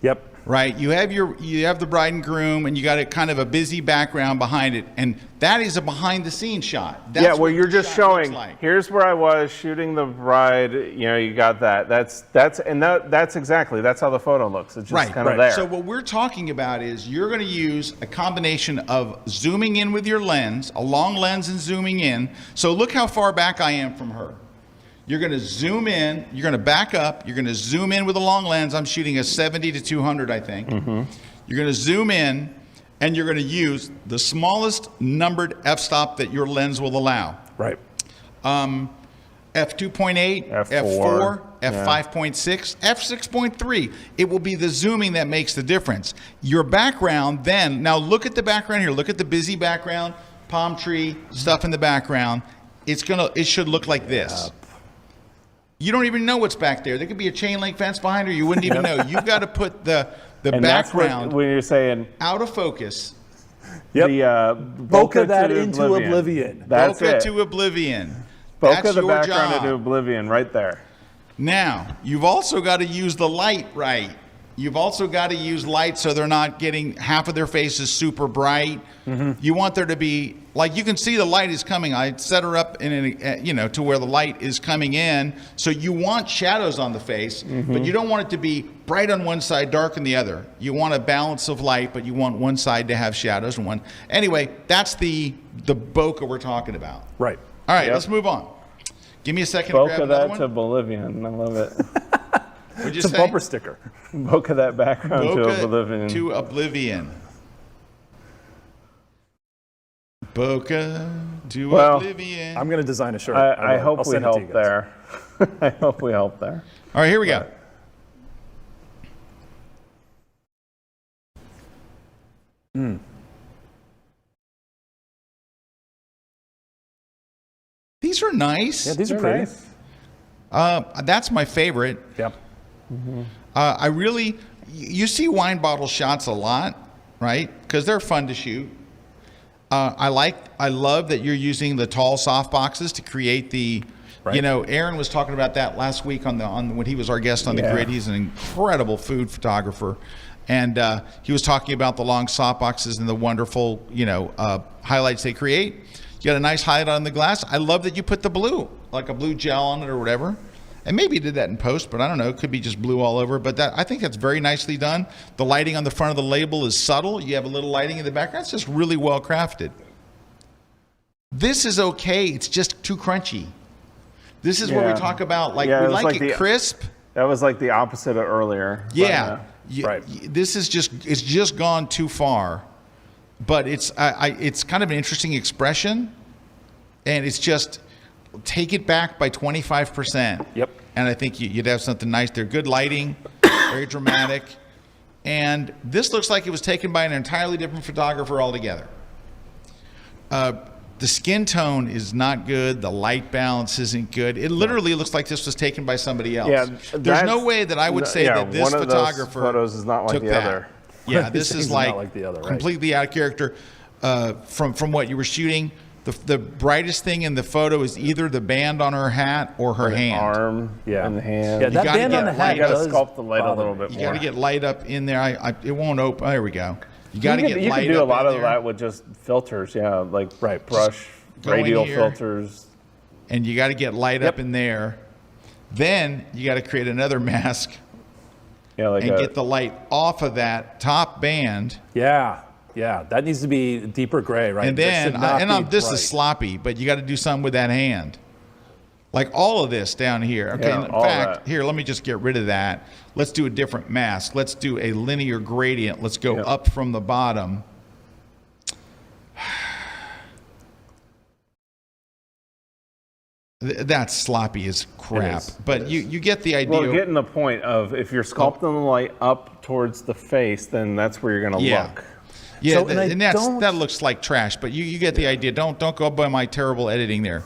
Yep. Right, you have the bride and groom, and you got kind of a busy background behind it, and that is a behind-the-scenes shot. That's where you're just showing. Here's where I was shooting the bride. You got that. That's exactly. That's how the photo looks. It's just kind of there. So what we're talking about is you're going to use a combination of zooming in with your lens, a long lens, and zooming in. So look how far back I am from her. You're going to zoom in, you're going to back up, you're going to zoom in with a long lens. I'm shooting a 70 to 200, I think. Mm-hmm. You're going to zoom in, and you're going to use the smallest numbered f-stop that your lens will allow. Right. F2.8, F4, F5.6, F6.3. It will be the zooming that makes the difference. Your background then, now look at the background here. Look at the busy background, palm tree, stuff in the background. It should look like this. You don't even know what's back there. There could be a chain link fence behind her. You wouldn't even know. You've got to put the background when you're saying out of focus. Yep. The bokeh that into oblivion. That's bokeh it. to oblivion. Bokeh the background into oblivion right there. Now, you've also got to use the light right. You've also got to use light so they're not getting half of their faces super bright. Mm-hmm. You want there to be like you can see the light is coming. I set her up to where the light is coming in. So you want shadows on the face, but you don't want it to be bright on one side, dark on the other. You want a balance of light, but you want one side to have shadows and one. Anyway, that's the bokeh we're talking about. Right. All right, let's move on. Give me a second to grab Bokeh another that one. to Bolivian. I love it. What'd you It's say? a bumper sticker. Bokeh that background to Bokeh Oblivion. to Oblivion. Bokeh to Oblivion. I'm going to design a shirt. I hope I'll we send it to you help guys. there. I hope we help there. All right, here we go. These are nice. Yeah, these are pretty. Nice. That's my favorite. Yep. I really, you see wine bottle shots a lot, right? Because they're fun to shoot. I love that you're using the tall soft boxes to create the, Right. Aaron was talking about that last week on when he was our guest on the grid. He's an incredible food photographer. And he was talking about the long soft boxes and the wonderful, highlights they create. You got a nice highlight on the glass. I love that you put the blue, like a blue gel on it or whatever. And maybe you did that in post, but I don't know. It could be just blue all over. But I think that's very nicely done. The lighting on the front of the label is subtle. You have a little lighting in the background. It's just really well crafted. This is okay. It's just too crunchy. This is where we talk about, we like it crisp. That was like the opposite of earlier. Yeah. Right. This is it's just gone too far. But it's kind of an interesting expression. And it's just take it back by 25%. Yep. And I think you'd have something nice there. Good lighting, very dramatic. And this looks like it was taken by an entirely different photographer altogether. The skin tone is not good. The light balance isn't good. It literally looks like this was taken by somebody else. Yeah, there's no way that I would say that this one of those photographer photos is not like took the that. other. Yeah, this is It's not like the other, right. completely out of character from what you were shooting. The brightest thing in the photo is either the band on her hat or her hand. Arm and the hand. Yeah, that gotta band on get the hat You got to does sculpt the light a bother little me. bit You more. got to get light up in there. It won't open. There we go. You got to get You light can do a up lot in of there. that with just filters, like Right. brush, go in radial here. filters. And you got to get light up in there. Then you got to create another mask Yeah, like and get the light off of that top band. Yeah. That needs to be deeper gray, right? And That then, should not be this bright. is sloppy, but you got to do something with that hand. Like all of this down here. Okay, Yeah, in all fact, that. here, let me just get rid of that. Let's do a different mask. Let's do a linear gradient. Let's go up from the bottom. That's sloppy as crap. is. But you get the idea. Well, getting the point of if you're sculpting the light up towards the face, then that's where you're going to look. Yeah, So, and I don't- that looks like trash, but you get the idea. Don't go by my terrible editing there.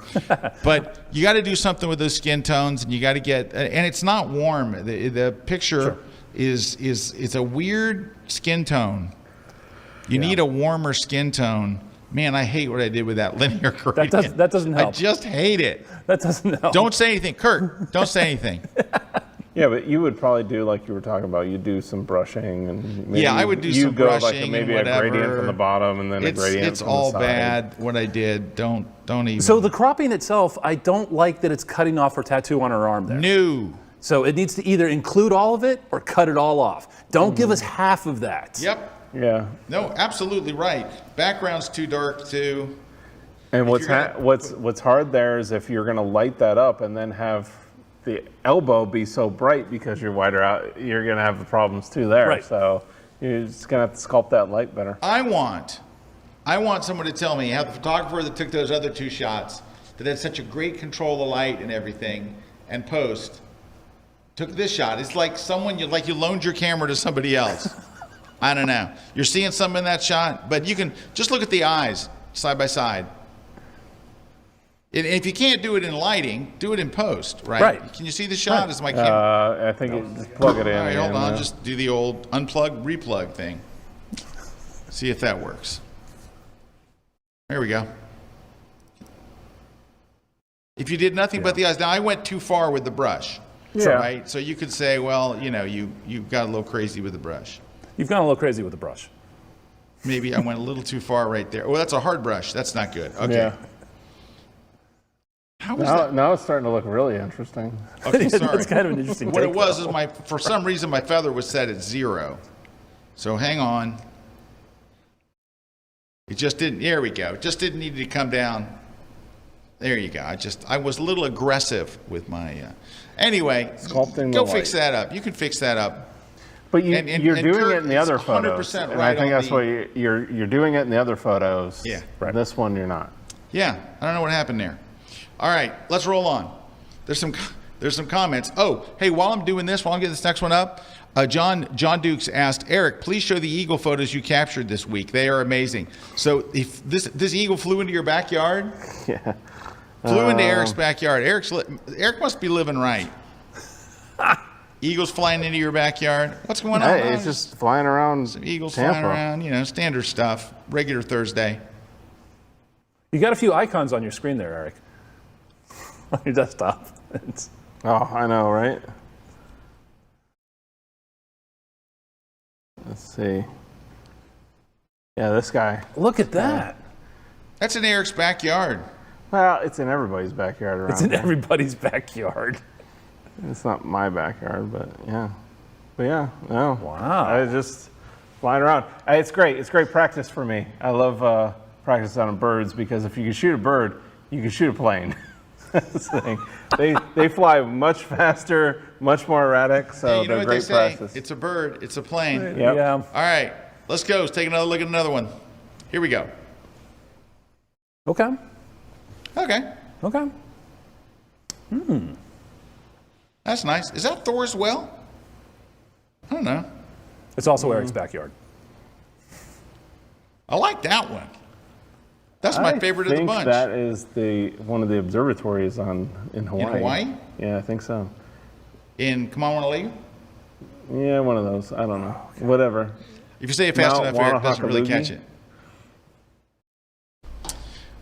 But you got to do something with those skin tones, and you got to get. And it's not warm. The picture is it's a weird skin tone. You need a warmer skin tone. Man, I hate what I did with that linear gradient. That doesn't help. I just hate it. That doesn't help. Don't say anything, Kirk. Don't say anything. Yeah, but you would probably do like you were talking about. You do some brushing and maybe I would do you some go brushing like maybe and a gradient whatever. from the bottom and then a gradient It's from all the side. bad what I did. Don't even. So the cropping itself, I don't like that it's cutting off her tattoo on her arm there. new. So it needs to either include all of it or cut it all off. Don't give us half of that. Yep. Yeah. No, absolutely right. Background's too dark too. And you're gonna- what's hard there is if you're going to light that up and then have the elbow be so bright because you're wider out, you're going to have the problems too there. Right. So you're just going to have to sculpt that light better. I want someone to tell me how the photographer that took those other two shots that had such a great control of light and everything and post took this shot. It's like you loaned your camera to somebody else. I don't know. You're seeing something in that shot, but you can just look at the eyes side by side. And if you can't do it in lighting, do it in post, right? Right. Can you see the shot? Is my camera? I think just plug it in. All right, hold and, on. Just do the old unplug, replug thing. See if that works. There we go. If you did nothing but the eyes. Now, I went too far with the brush. Yeah. Right? So you could say, well, you got a little crazy with the brush. You've gone a little crazy with the brush. Maybe I went a little too far right there. Oh, that's a hard brush. That's not good. Okay. Yeah. How was that? Now it's starting to look really interesting. Okay, sorry. That's kind of an interesting What take, it was though. is for some reason my feather was set at 0. So hang on. It just didn't, there we go. It just didn't need to come down. There you go. I was a little aggressive with my, anyway, Sculpting go the fix light. that up. You can fix that up. But you're And doing Kirk it in the is other 100% photos, and right I think on that's what you're doing it in the other photos. Yeah. Right. This one you're not. Yeah, I don't know what happened there. All right, let's roll on. There's some comments. Oh, hey, while I'm getting this next one up, John Dukes asked, Eric, please show the eagle photos you captured this week. They are amazing. So if this eagle flew into your backyard? Yeah. Flew into Eric's backyard. Eric must be living right. Eagles flying into your backyard. What's going on? Hey, it's just flying around. Some eagles Tampa. flying around, standard stuff. Regular Thursday. You got a few icons on your screen there, Eric. On your desktop. Oh, I know, right? Let's see. Yeah, this guy. Look at that. That's in Eric's backyard. Well, it's in everybody's backyard around It's in here. everybody's backyard. It's not my backyard, but yeah. But yeah, no. Wow. I was just flying around. It's great. It's great practice for me. I love practice on birds because if you can shoot a bird, you can shoot a plane. That's the thing. They fly much faster, much more erratic, so Hey, you know they're what great they say? practice. It's a bird. It's a plane. Yep. Yeah. All right, let's go. Let's take another look at another one. Here we go. Okay. Okay, Okay. that's nice. Is that Thor's well? I don't know. It's also Eric's backyard. I like that one. That's my favorite of the bunch. I think that is one of the observatories in Hawaii. In Hawaii? Yeah, I think so. In Come On, Wanna Leave? Yeah, one of those. I don't know. Whatever. If you say it fast Mount enough, Eric doesn't really Wanahakalugi? catch it.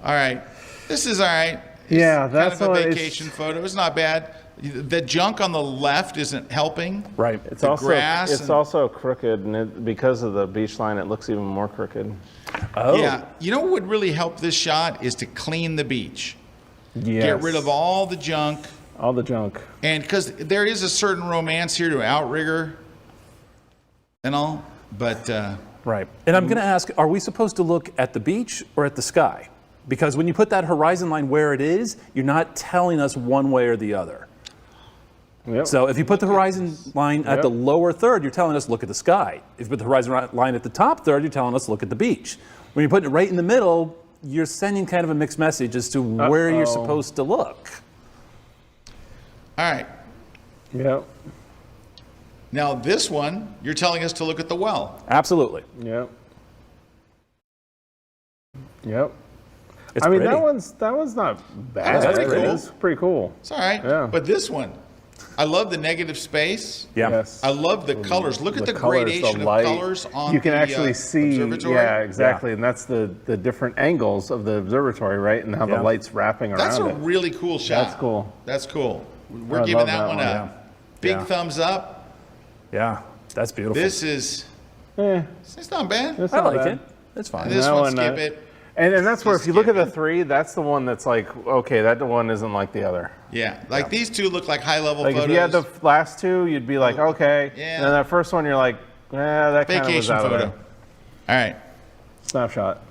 All right. This is all right. Yeah, It's that's kind of what a it's- vacation photo. It's not bad. The junk on the left isn't helping. Right. It's The also grass it's and- also crooked, and because of the beach line, it looks even more crooked. Oh. Yeah. You know what would really help this shot is to clean the beach. Yes. Get rid of all the junk. all the junk. And because there is a certain romance here to outrigger and all, but Right. And I'm going to ask, are we supposed to look at the beach or at the sky? Because when you put that horizon line where it is, you're not telling us one way or the other. Yep. So if you put the horizon line at Yep. the lower third, you're telling us look at the sky. If you put the horizon line at the top third, you're telling us look at the beach. When you're putting it right in the middle, you're sending kind of a mixed message as to where you're supposed to look. all right. Yep. Now this one, you're telling us to look at the well. Absolutely. Yep. Yep. It's I mean, pretty. that one's not bad. That's pretty cool. It's pretty cool. It's all right. Yeah. But this one, I love the negative space. Yeah. Yes. I love the colors. Look at the colors, gradation of light. colors on You can the actually see, observatory. yeah, exactly, and that's the different angles of the observatory, right? And how Yeah. the light's wrapping around That's a it. really cool shot. That's cool. That's cool. We're I giving love that, that one one, up. Big Yeah. thumbs up. Yeah. That's beautiful. This is, Eh, it's not bad. it's I not like bad. it. It's fine. This That one, one, skip it. And that's where Just if you look at skip the three, that's the one that's like, okay, that one isn't like the other. Yeah, like these two look like high-level Like photos. if you had the last two, you'd be like, okay. Yeah. And then that first one, you're like, that kind of was vacation out photo. of All there. right. Snapshot.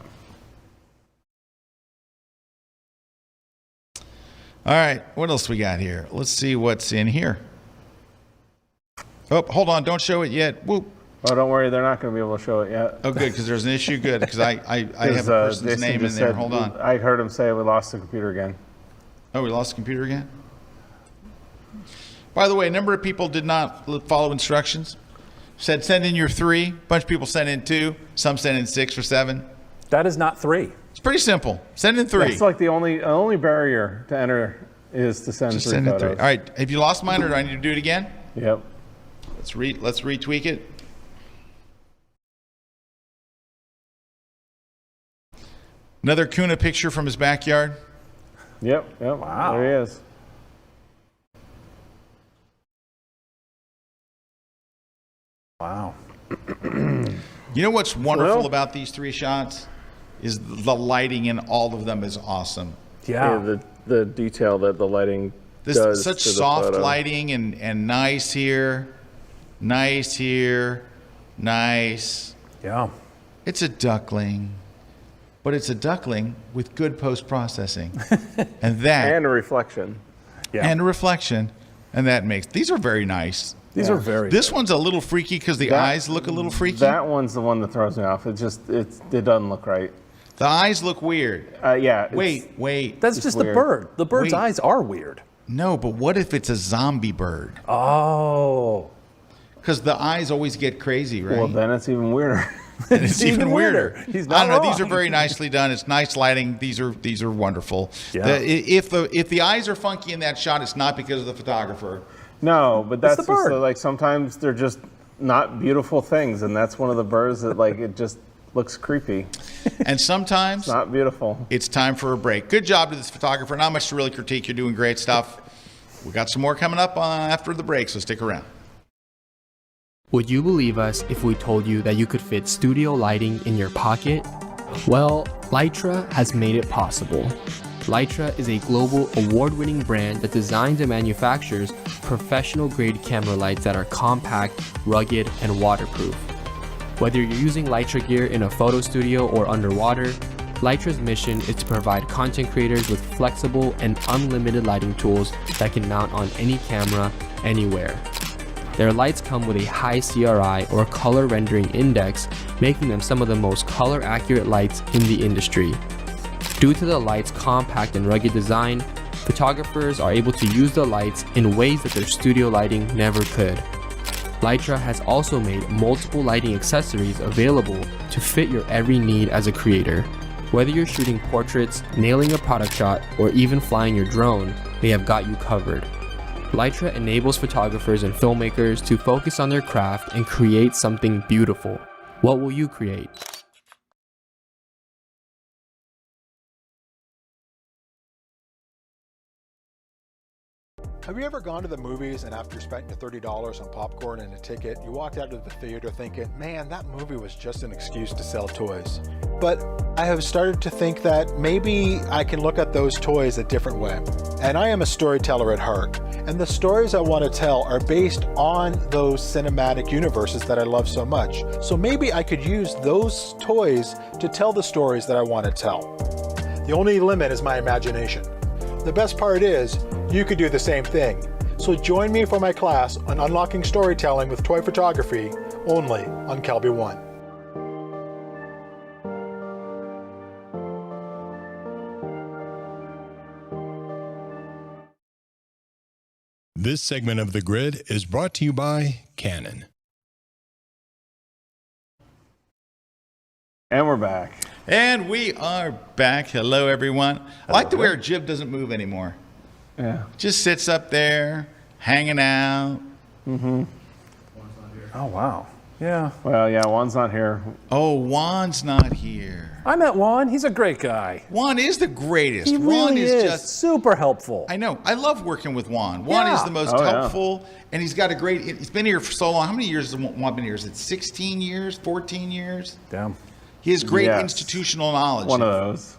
All right. What else we got here? Let's see what's in here. Oh, hold on. Don't show it yet. Whoop. Oh, don't worry, they're not going to be able to show it yet. Oh, good, because there's an issue. Good, because I have a 'Cause, person's Jason name in just there. said- Hold on. I heard him say we lost the computer again. Oh, we lost the computer again? By the way, a number of people did not follow instructions. Said send in your 3. A bunch of people sent in 2. Some sent in 6 or 7. That is not 3. It's pretty simple. Send in 3. It's like the only barrier to enter is to send Just 3 send in photos. 3. All right. Have you lost mine, or do I need to do it again? Yep. Let's retweak it. Another Kuna picture from his backyard. Yep. Wow. There he is. Wow. You know what's wonderful about these 3 shots is the lighting in all of them is awesome. Yeah. The detail that the lighting This does such to the soft photo. lighting and nice here, nice. Yeah. It's a duckling, but it's a duckling with good post-processing. and And a reflection. Yeah. and a reflection, and that makes, these are very nice. These are very This good. one's a little freaky because the eyes look a little freaky. That one's the one that throws me off. It doesn't look right. The eyes look weird. Yeah. Wait. That's just weird. the bird. The bird's Wait. eyes are weird. No, but what if it's a zombie bird? Oh. Because the eyes always get crazy, right? Well, then it's even weirder. And it's even weirder. He's I not don't know. These are wrong. very nicely done. It's nice lighting. These are wonderful. Yeah. If the eyes are funky in that shot, it's not because of the photographer. No, but that's the just bird. like sometimes they're just not beautiful things, and that's one of the birds that like it just looks creepy. And sometimes Not beautiful. it's time for a break. Good job to this photographer. Not much to really critique. You're doing great stuff. We got some more coming up after the break, so stick around. Would you believe us if we told you that you could fit studio lighting in your pocket? Well, Lytra has made it possible. Lytra is a global award-winning brand that designs and manufactures professional-grade camera lights that are compact, rugged, and waterproof. Whether you're using Lytra gear in a photo studio or underwater, Lytra's mission is to provide content creators with flexible and unlimited lighting tools that can mount on any camera, anywhere. Their lights come with a high CRI or color rendering index, making them some of the most color accurate lights in the industry. Due to the light's compact and rugged design, photographers are able to use the lights in ways that their studio lighting never could. Lytra has also made multiple lighting accessories available to fit your every need as a creator. Whether you're shooting portraits, nailing a product shot, or even flying your drone, they have got you covered. Lytra enables photographers and filmmakers to focus on their craft and create something beautiful. What will you create? Have you ever gone to the movies and after spending your $30 on popcorn and a ticket, you walked out of the theater thinking, man, that movie was just an excuse to sell toys? But I have started to think that maybe I can look at those toys a different way. And I am a storyteller at heart. And the stories I want to tell are based on those cinematic universes that I love so much. So maybe I could use those toys to tell the stories that I want to tell. The only limit is my imagination. The best part is, you could do the same thing. So join me for my class on unlocking storytelling with toy photography, only on Kelby One. This segment of The Grid is brought to you by Canon. And we're back. And we are back. Hello, everyone. I like the way our jib doesn't move anymore. Yeah. Just sits up there, hanging out. Oh, wow. Yeah. Well, yeah, Juan's not here. Oh, Juan's not here. I met Juan. He's a great guy. Juan is the greatest. He Juan really is is just super helpful. I know. I love working with Juan. Juan is the most helpful, and he's got a great. He's been here for so long. How many years has Juan been here? Is it 16 years, 14 years? Damn. He has great Yes. institutional knowledge. One of those.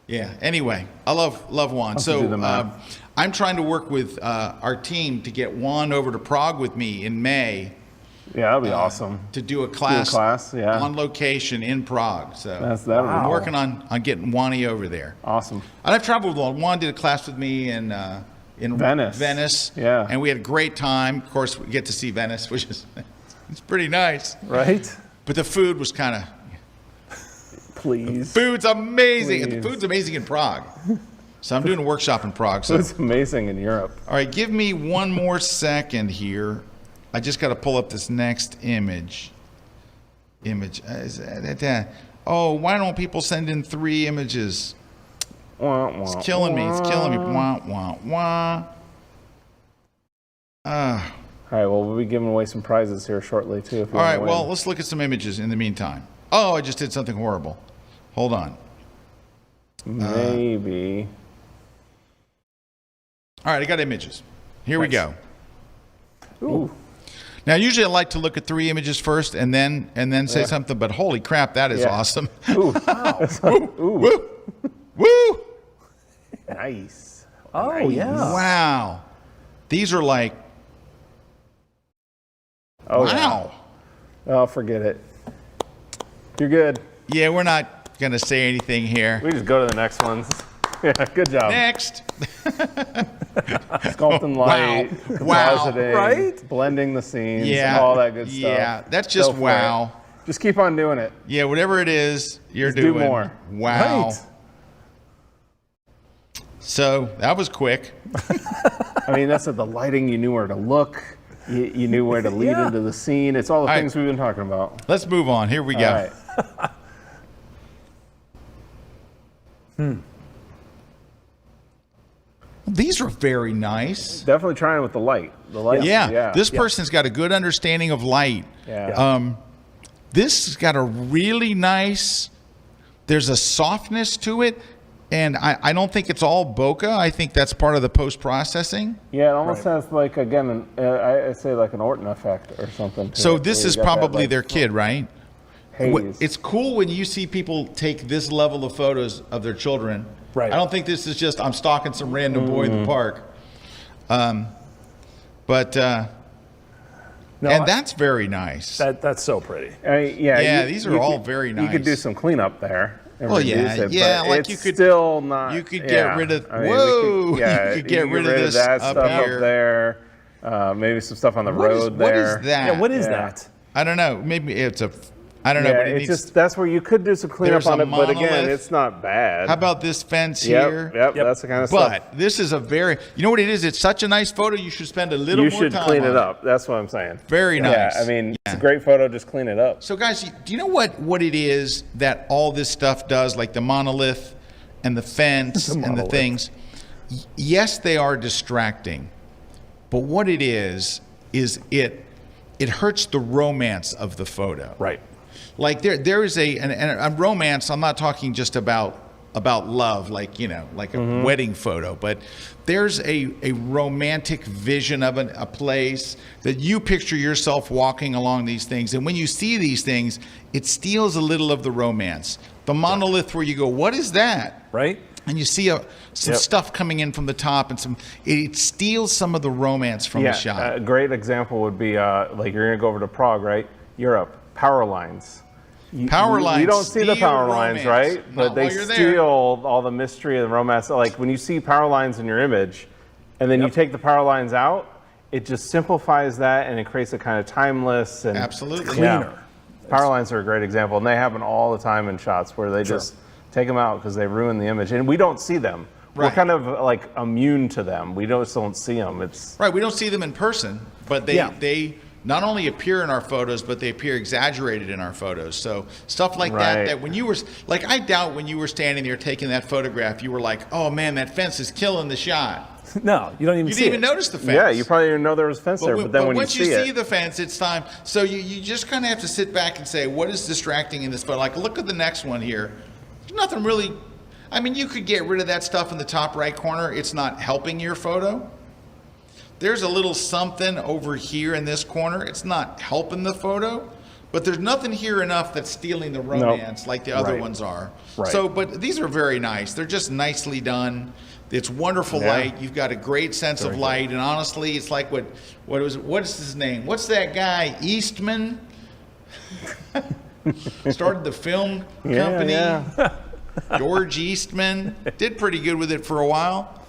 Yeah. Anyway, I love Juan. Have to do the So math. I'm trying to work with our team to get Juan over to Prague with me in May. Yeah, that'd be awesome. To do a class, yeah. on location in Prague. So That'd be I'm cool. working on getting Juani over there. Awesome. And I've traveled with Juan. Juan did a class with me in Venice. Yeah. And we had a great time. Of course, we get to see Venice, which is it's pretty nice. Right? But the food was kind of Please. food's amazing. Please. The food's amazing in Prague. So I'm doing a workshop in Prague. So It's amazing in Europe. all right, give me one more second here. I just got to pull up this next image. Oh, why don't people send in 3 images? It's killing me. It's killing me. Wah, wah, wah. All right, well, we'll be giving away some prizes here shortly, too. If you All wanna right, win. well, let's look at some images in the meantime. Oh, I just did something horrible. Hold on. Maybe. All right, I got images. Here we go. Ooh. Now, usually I like to look at 3 images first and then say something, but holy crap, that is awesome. Ooh. Woo, woo, woo. Nice. Oh, nice. yeah. Wow. These are like, Oh, wow. Yeah. Oh, forget it. You're good. Yeah, we're not going to say anything here. We just go to the next ones. Yeah, good job. Next. Sculpting light, Wow. compositing, Right? blending the scenes, Yeah. all that good stuff. Yeah, that's just Go for wow. it. Just keep on doing it. Yeah, whatever it is you're Just do doing. more. Wow. Right. So that was quick. I mean, that's the lighting. You knew where to look. You knew where to lead into the scene. It's all the things we've been talking about. Let's move on. Here we go. All right. These are very nice. Definitely trying with the light. The light. Yeah. This person's got a good understanding of light. Yeah. This has got a really nice, there's a softness to it. And I don't think it's all bokeh. I think that's part of the post-processing. Yeah, it almost has like, again, I say like an Orton effect or something. So this is probably their kid, right? Haze. It's cool when you see people take this level of photos of their children. Right. I don't think this is just, I'm stalking some random boy in the park. And that's very nice. That's so pretty. Yeah, these are all very nice. You could do some cleanup there. Well, yeah, like you could still not. You could get rid of. I mean, Whoa! you could get rid of this that up stuff here. up there. Maybe some stuff on the road What there. is that? Yeah, what is that? I don't know. Maybe it's a. I don't know. But it it's needs, just that's where you could do some cleanup There's on a it, but again, monolith. it's not bad. How about this fence here? Yep, that's the kind of stuff. But this is a very. You know what it is? It's such a nice photo. You should spend a little You more should time clean on it up. That's what I'm saying. Very nice. Yeah, I mean, it's a great photo. Just clean it up. So, guys, do you know what it is that all this stuff does, like the monolith and the fence and the things? Yes, they are distracting, but what it is it hurts the romance of the photo. Right. Like there is a romance. I'm not talking just about love, like like a wedding photo, but there's a romantic vision of a place that you picture yourself walking along these things, and when you see these things, it steals a little of the romance. The monolith where you go, what is that? Right. And you see some stuff coming in from the top, and it steals some of the romance from the shot. A great example would be like you're gonna go over to Prague, right? Europe, power lines. Power lines. You don't see the power lines, romance. right? Not But they while you're there. steal all the mystery and the romance. Like when you see power lines in your image, and then you take the power lines out, it just simplifies that, and it creates a kind of timeless and Absolutely. Cleaner. Power lines are a great example, and they happen all the time in shots where they just take them out because they ruin the image, and we don't see them. We're Right. kind of like immune to them. We just don't see them. It's Right, we don't see them in person, but they not only appear in our photos, but they appear exaggerated in our photos. So stuff like Right. that when you were, like, I doubt when you were standing there taking that photograph, you were like, oh man, that fence is killing the shot. No, you don't even You see didn't even it. notice the fence. yeah. You probably didn't know there was a fence there, but then when once you see it, the fence, it's time. So you just kind of have to sit back and say, what is distracting in this photo? Like, look at the next one here. There's nothing really, I mean, you could get rid of that stuff in the top right corner. It's not helping your photo. There's a little something over here in this corner. It's not helping the photo, but there's nothing here enough that's stealing the romance like the other ones are. Right. So, but these are very nice. They're just nicely done. It's wonderful light. You've got a great sense of light, and honestly, it's like what's his name? What's that guy? Eastman started the film company. George Eastman did pretty good with it for a while.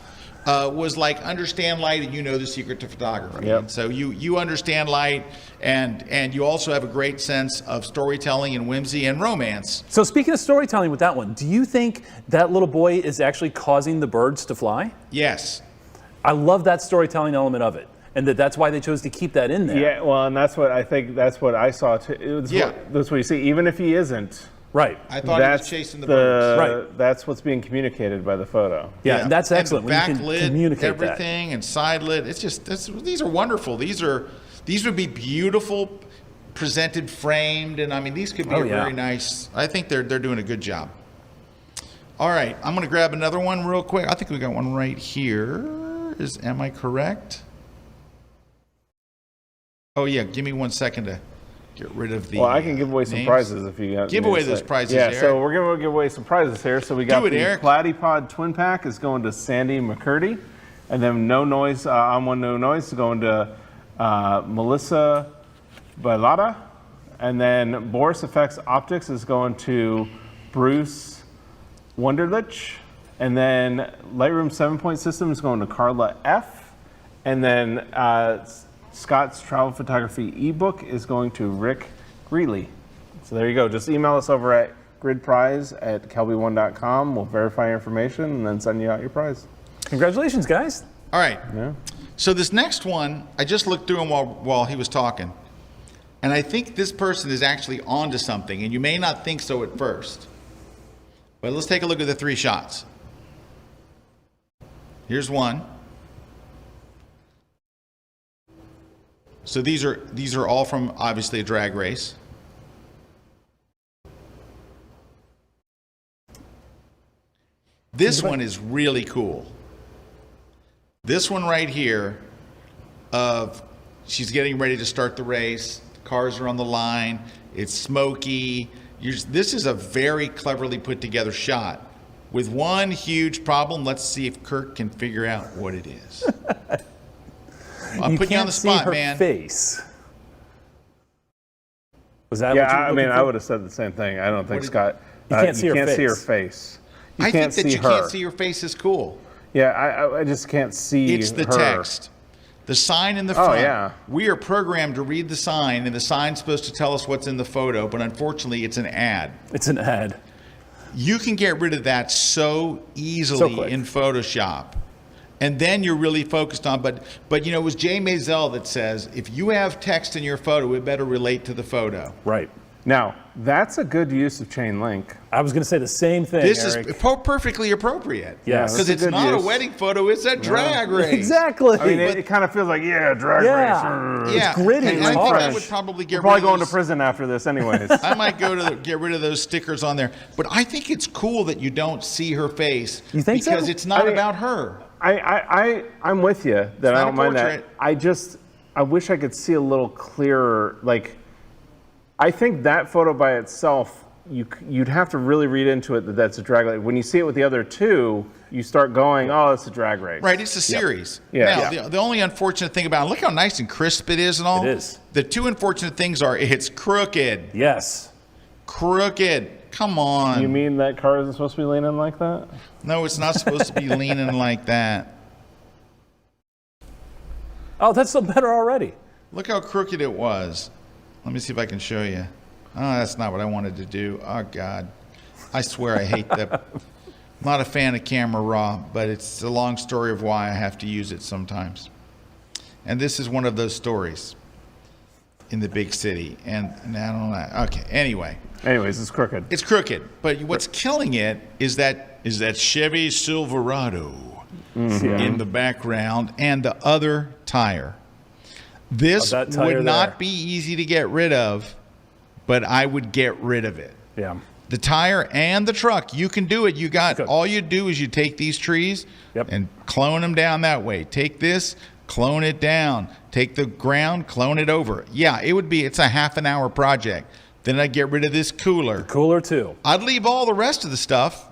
Was like understand light, and you know the secret to photography. Yep. And so you understand light, and you also have a great sense of storytelling and whimsy and romance. So speaking of storytelling with that one, do you think that little boy is actually causing the birds to fly? Yes. I love that storytelling element of it, and that's why they chose to keep that in there. yeah. Well, and that's what I think. That's what I saw too. That's what you see. Even if he isn't, Right. I thought he was chasing the birds. Right. That's what's being communicated by the photo. Yeah, and that's excellent And when you backlit, can communicate everything, and side lit. It's just these are wonderful. These would be beautiful, presented, framed, and I mean these could be very nice. I think they're doing a good job. All right, I'm going to grab another one real quick. I think we got one right here. Am I correct? Oh yeah, give me 1 second to get rid of the. Well, I can give away some names. prizes if you got. Give away those prizes. Yeah, Eric. so we're going to give away some prizes here. So we got Do it, the Eric. Platypod Twin Pack is going to Sandy McCurdy, and then No Noise on One No Noise is going to Melissa Bailata, and then Boris Effects Optics is going to Bruce Wunderlich, and then Lightroom 7-Point System is going to Carla F, and then Scott's Travel Photography ebook is going to Rick Greeley. So there you go. Just email us over at gridprize@kelby1.com. We'll verify your information and then send you out your prize. Congratulations, guys. All right. Yeah. So this next one, I just looked through him while he was talking, and I think this person is actually onto something, and you may not think so at first. But let's take a look at the 3 shots. Here's one. So these are all from obviously a drag race. This one is really cool. This one right here of she's getting ready to start the race. Cars are on the line. It's smoky. This is a very cleverly put together shot with one huge problem. Let's see if Kirk can figure out what it is. I'll put you on the spot, see her man. Face. Was that? Yeah, what you were I mean, looking I for? would have said the same thing. I don't think Scott. You can't see her can't face. see her face. You I can't think that see you her. can't see your face is cool. Yeah, I just can't see. It's the her. text. The sign in the front. Oh, yeah. We are programmed to read the sign, and the sign's supposed to tell us what's in the photo, but unfortunately, it's an ad. It's an ad. You can get rid of that so So easily quick. in Photoshop. And then you're really focused on, but it was Jay Maisel that says, if you have text in your photo, it better relate to the photo. Right. Now, that's a good use of chain link. I was going to say the same thing, This Eric. is perfectly appropriate. Yes. Because That's it's a good not use. a wedding photo, it's a drag race. Exactly. I mean, it kind of feels like, drag race. Yeah. It's gritty. And It's I think hard. I would probably get We're probably rid of going to those. prison after this anyways. I might get rid of those stickers on there. But I think it's cool that you don't see her face. You think so? Because it's not I mean, about her. I'm with you that not I a don't mind portrait. that. I wish I could see a little clearer. Like, I think that photo by itself, you'd have to really read into it that that's a drag race. When you see it with the other two, you start going, oh, it's a drag race. Right, it's a series. Yeah. Now, the only unfortunate thing about it, look how nice and crisp it is and all. It is. The two unfortunate things are it's crooked. Yes. Crooked. Come on. You mean that car isn't supposed to be leaning like that? No, it's not supposed to be leaning like that. Oh, that's so better already. Look how crooked it was. Let me see if I can show you. Oh, that's not what I wanted to do. Oh, God. I swear I hate the... I'm not a fan of Camera Raw, but it's a long story of why I have to use it sometimes. And this is one of those stories in the big city. And I don't know. Okay, anyway. Anyways, it's crooked. It's crooked. But what's killing it is that Chevy Silverado in the background and the other tire. This that tire would not there. be easy to get rid of, but I would get rid of it. Yeah. The tire and the truck, you can do it. You got all you do is you take these trees and clone them down that way. Take this, clone it down. Take the ground, clone it over. Yeah, it's a half an hour project. Then I'd get rid of this cooler. Cooler too. I'd leave all the rest of the stuff.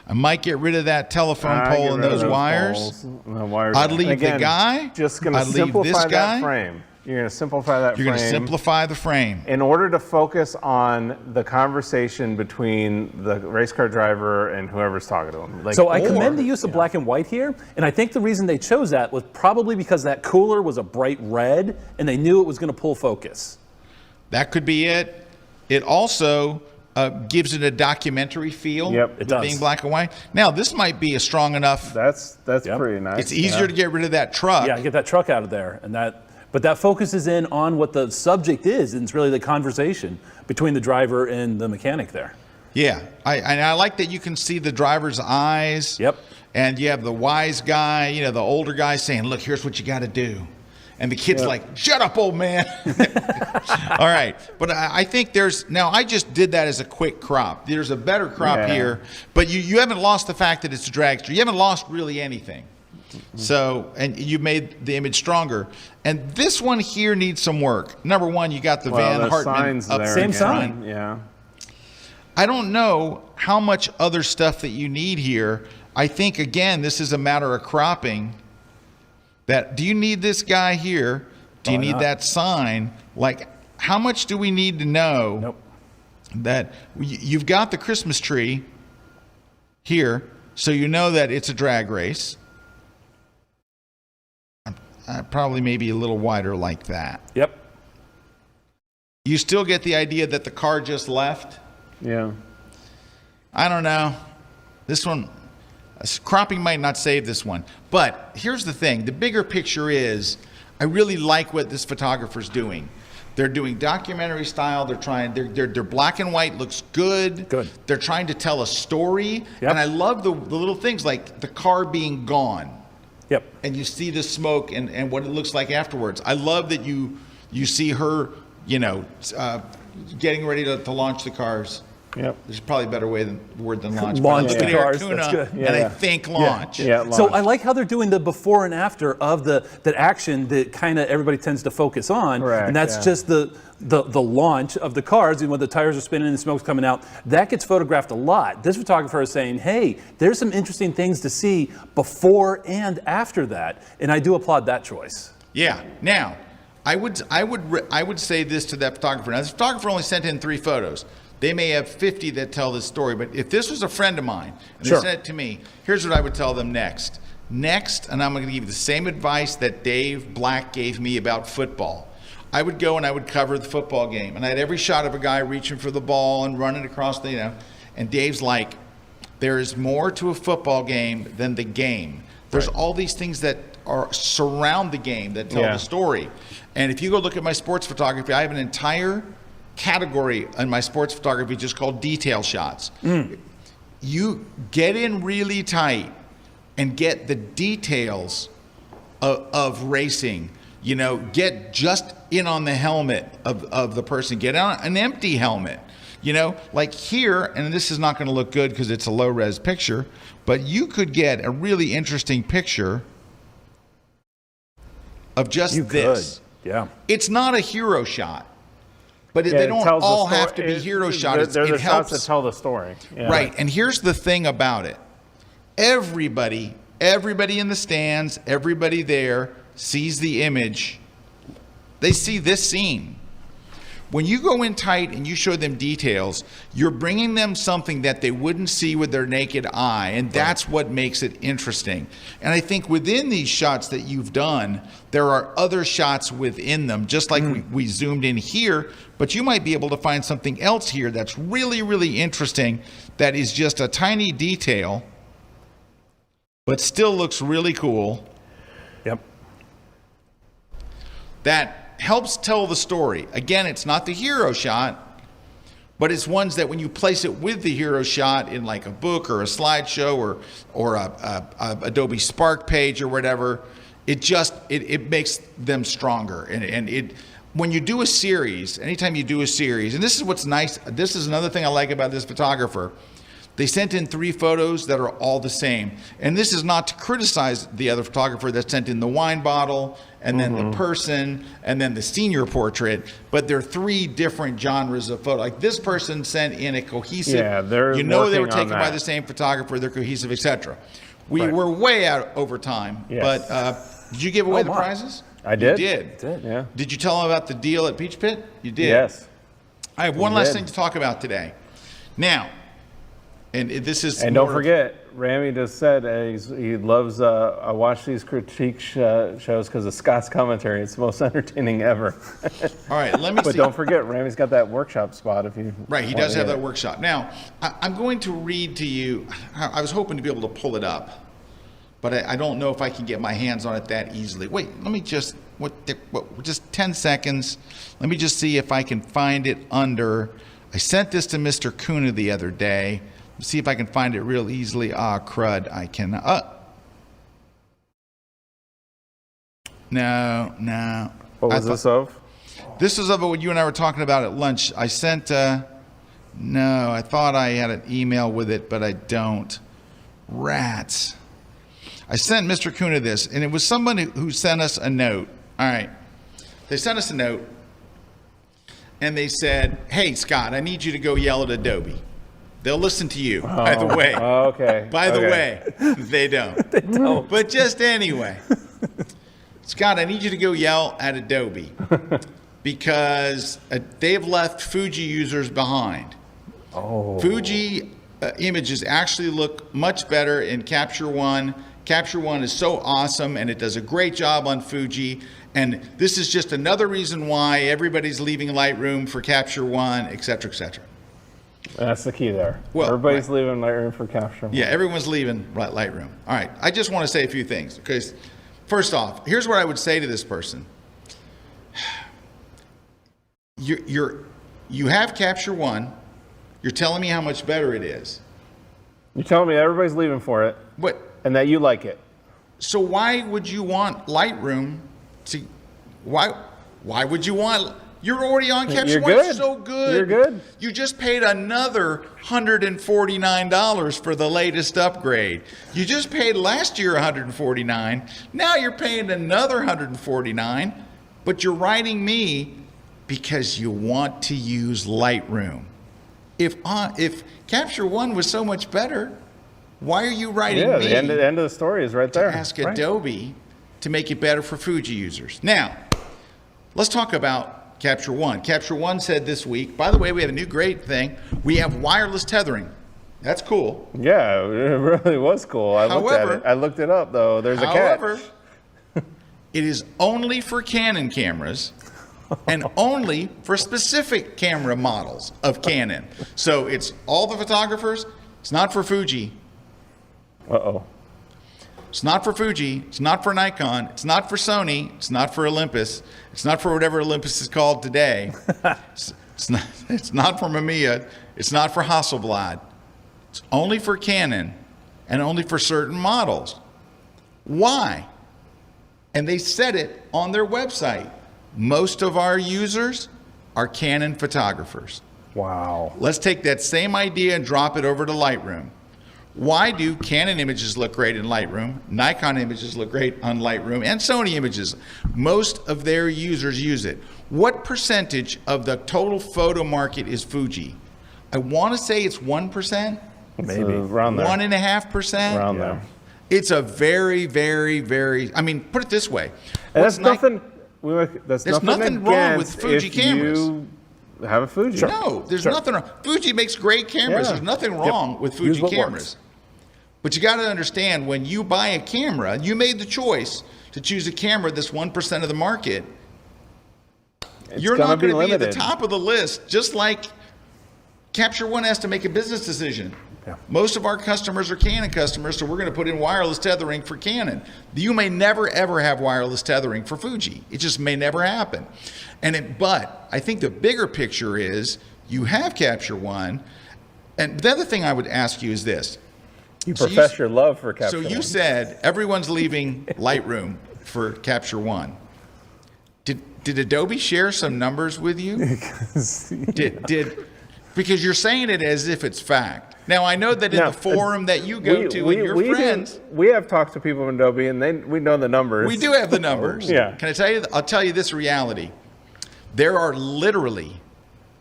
I might get rid of that telephone pole and those wires. I'd leave the guy. Just going to I'd leave simplify this that guy. frame. You're going to simplify that frame. You're going to simplify the frame. In order to focus on the conversation between the race car driver and whoever's talking to him. So I commend the use of black and white here, and I think the reason they chose that was probably because that cooler was a bright red, and they knew it was going to pull focus. That could be it. It also gives it a documentary feel. Yep, it does. Being black and white. Now this might be a strong enough. That's pretty nice. It's easier to get rid of that truck. Yeah, get that truck out of there, but that focuses in on what the subject is, and it's really the conversation between the driver and the mechanic there. Yeah, I like that you can see the driver's eyes. Yep. And you have the wise guy, the older guy saying, "Look, here's what you got to do," and the kid's like, "Shut up, old man." All right, but I think I just did that as a quick crop. There's a better crop here, but you haven't lost the fact that it's a dragster. You haven't lost really anything. So, and you made the image stronger. And this one here needs some work. Number one, you got the Van Hartman up. Same sign. Yeah. I don't know how much other stuff that you need here. I think, again, this is a matter of cropping. Do you need this guy here? Do you need that sign? Like, how much do we need to know that you've got the Christmas tree here, so you know that it's a drag race. Probably maybe a little wider like that. Yep. You still get the idea that the car just left? Yeah. I don't know. This one, cropping might not save this one. But here's the thing. The bigger picture is, I really like what this photographer's doing. They're doing documentary style. They're trying. They're black and white. Looks good. Good. They're trying to tell a story. Yep. And I love the little things like the car being gone. Yep. And you see the smoke and what it looks like afterwards. I love that you see her, getting ready to launch the cars. Yep. There's probably a better word than launch. Launch the cars. Kuna, That's good. and I think launch. Yeah, launch. So I like how they're doing the before and after of that action that kind of everybody tends to focus on. Correct, and that's just the launch of the cars, and when the tires are spinning and the smoke's coming out. That gets photographed a lot. This photographer is saying, hey, there's some interesting things to see before and after that. And I do applaud that choice. Yeah. Now, I would say this to that photographer. Now, this photographer only sent in 3 photos. They may have 50 that tell this story, but if this was a friend of mine and they sent it to me, here's what I would tell them next. Next, and I'm going to give you the same advice that Dave Black gave me about football. I would go and I would cover the football game, and I had every shot of a guy reaching for the ball and running across the, and Dave's like, there is more to a football game than the game. There's all these things that surround the game that tell the story. And if you go look at my sports photography, I have an entire category in my sports photography just called detail shots. You get in really tight and get the details of racing. Get just in on the helmet of the person. Get on an empty helmet. Like here, and this is not going to look good because it's a low res picture, but you could get a really interesting picture of just this. Yeah. It's not a hero shot. But they don't all have to be hero shots. They're the it helps shots that tell the story. Yeah. Right. And here's the thing about it. Everybody in the stands, everybody there sees the image. They see this scene. When you go in tight and you show them details, you're bringing them something that they wouldn't see with their naked eye, and that's what makes it interesting. And I think within these shots that you've done, there are other shots within them, just like we zoomed in here, but you might be able to find something else here that's really, really interesting that is just a tiny detail, but still looks really cool. Yep. That helps tell the story. Again, it's not the hero shot, but it's ones that when you place it with the hero shot in like a book or a slideshow or a Adobe Spark page or whatever, it makes them stronger. And it when you do a series, anytime you do a series, and this is what's nice, this is another thing I like about this photographer. They sent in 3 photos that are all the same. And this is not to criticize the other photographer that sent in the wine bottle and then the person and then the senior portrait, but they're 3 different genres of photo. Like this person sent in a cohesive, they were taken by the same photographer, they're cohesive, etc. We were way out over time, but did you give away the prizes? I did. You did? Yeah. Did you tell them about the deal at Peach Pit? You did. Yes. I have one last thing to talk about today. Now, and this is don't forget, Ramy just said he loves. I watch these critique shows because of Scott's commentary. It's the most entertaining ever. All right, let me. But don't forget, Ramy's got that workshop spot. If you he does have that workshop. Now, I'm going to read to you. I was hoping to be able to pull it up, but I don't know if I can get my hands on it that easily. Wait, let me just just 10 seconds. Let me just see if I can find it under. I sent this to Mr. Kuna the other day. See if I can find it real easily. Crud. I can. No. What was this of? This was of what you and I were talking about at lunch. I sent. No, I thought I had an email with it, but I don't. Rats. I sent Mr. Kuna this, and it was someone who sent us a note. All right. They sent us a note, and they said, hey, Scott, I need you to go yell at Adobe. They'll listen to you, by the way. Okay. By the way, they don't. They don't. But just anyway. Scott, I need you to go yell at Adobe because they've left Fuji users behind. Oh. Fuji images actually look much better in Capture One. Capture One is so awesome, and it does a great job on Fuji. And this is just another reason why everybody's leaving Lightroom for Capture One, et cetera, et cetera. That's the key there. Well, everybody's leaving Lightroom for Capture One. Yeah, everyone's leaving Lightroom. All right, I just want to say a few things. Because first off, here's what I would say to this person. You have Capture One. You're telling me how much better it is. You're telling me everybody's leaving for it. What? And that you like it. So why would you want Lightroom to? Why would you want? You're already on Capture One. It's so good. You're good. You just paid another $149 for the latest upgrade. You just paid last year $149. Now you're paying another $149. But you're writing me because you want to use Lightroom. If Capture One was so much better, why are you writing me? Yeah, the end of the story is right there. To ask Adobe to make it better for Fuji users. Now, let's talk about Capture One. Capture One said this week, by the way, we have a new great thing. We have wireless tethering. That's cool. Yeah, it really was cool. I looked it up, though. There's a catch. However, it is only for Canon cameras and only for specific camera models of Canon. So it's all the photographers. It's not for Fuji. Uh-oh. It's not for Fuji. It's not for Nikon. It's not for Sony. It's not for Olympus. It's not for whatever Olympus is called today. It's not for Mamiya. It's not for Hasselblad. It's only for Canon and only for certain models. Why? And they said it on their website. Most of our users are Canon photographers. Wow. Let's take that same idea and drop it over to Lightroom. Why do Canon images look great in Lightroom, Nikon images look great on Lightroom, and Sony images? Most of their users use it. What percentage of the total photo market is Fuji? I want to say it's 1%. Maybe. Around there. 1.5%. Around there. It's a very, very, very, I mean, put it this way. And that's nothing wrong with Fuji cameras. You have a Fuji. Sure. No, there's nothing wrong. Fuji makes great cameras. There's nothing wrong with Fuji cameras. But you got to understand, when you buy a camera, you made the choice to choose a camera that's 1% of the market. You're not going to be at the top of the list, just like Capture One has to make a business decision. Yeah. Most of our customers are Canon customers, so we're going to put in wireless tethering for Canon. You may never, ever have wireless tethering for Fuji. It just may never happen. But I think the bigger picture is you have Capture One. And the other thing I would ask you is this. You profess your love for Capture One. So you said everyone's leaving Lightroom for Capture One. Did Adobe share some numbers with you? Because you're saying it as if it's fact. Now, I know that in the forum that you go to with your friends. We have talked to people in Adobe, and we know the numbers. We do have the numbers. Yeah. Can I tell you? I'll tell you this reality. There are literally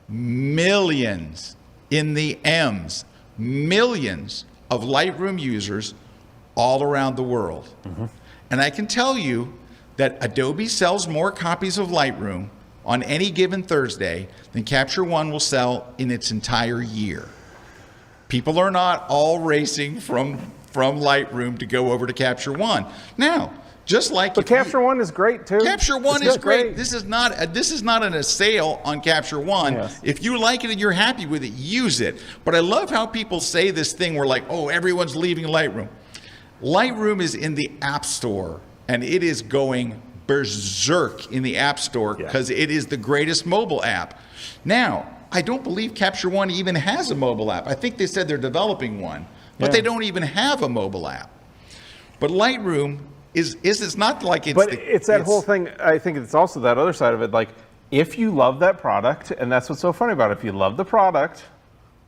millions in the M's, millions of Lightroom users all around the world. Mm-hmm. And I can tell you that Adobe sells more copies of Lightroom on any given Thursday than Capture One will sell in its entire year. People are not all racing from Lightroom to go over to Capture One. Now, just like Capture One is great too. Capture One is great. This is not a sale on Capture One. Yes. If you like it and you're happy with it, use it. But I love how people say this thing where like, oh, everyone's leaving Lightroom. Lightroom is in the App Store, and it is going berserk in the App Store because it is the greatest mobile app. Now, I don't believe Capture One even has a mobile app. I think they said they're developing one, but they don't even have a mobile app. But Lightroom it's not like it's. But it's that whole thing. I think it's also that other side of it. Like, if you love that product, and that's what's so funny about it. If you love the product,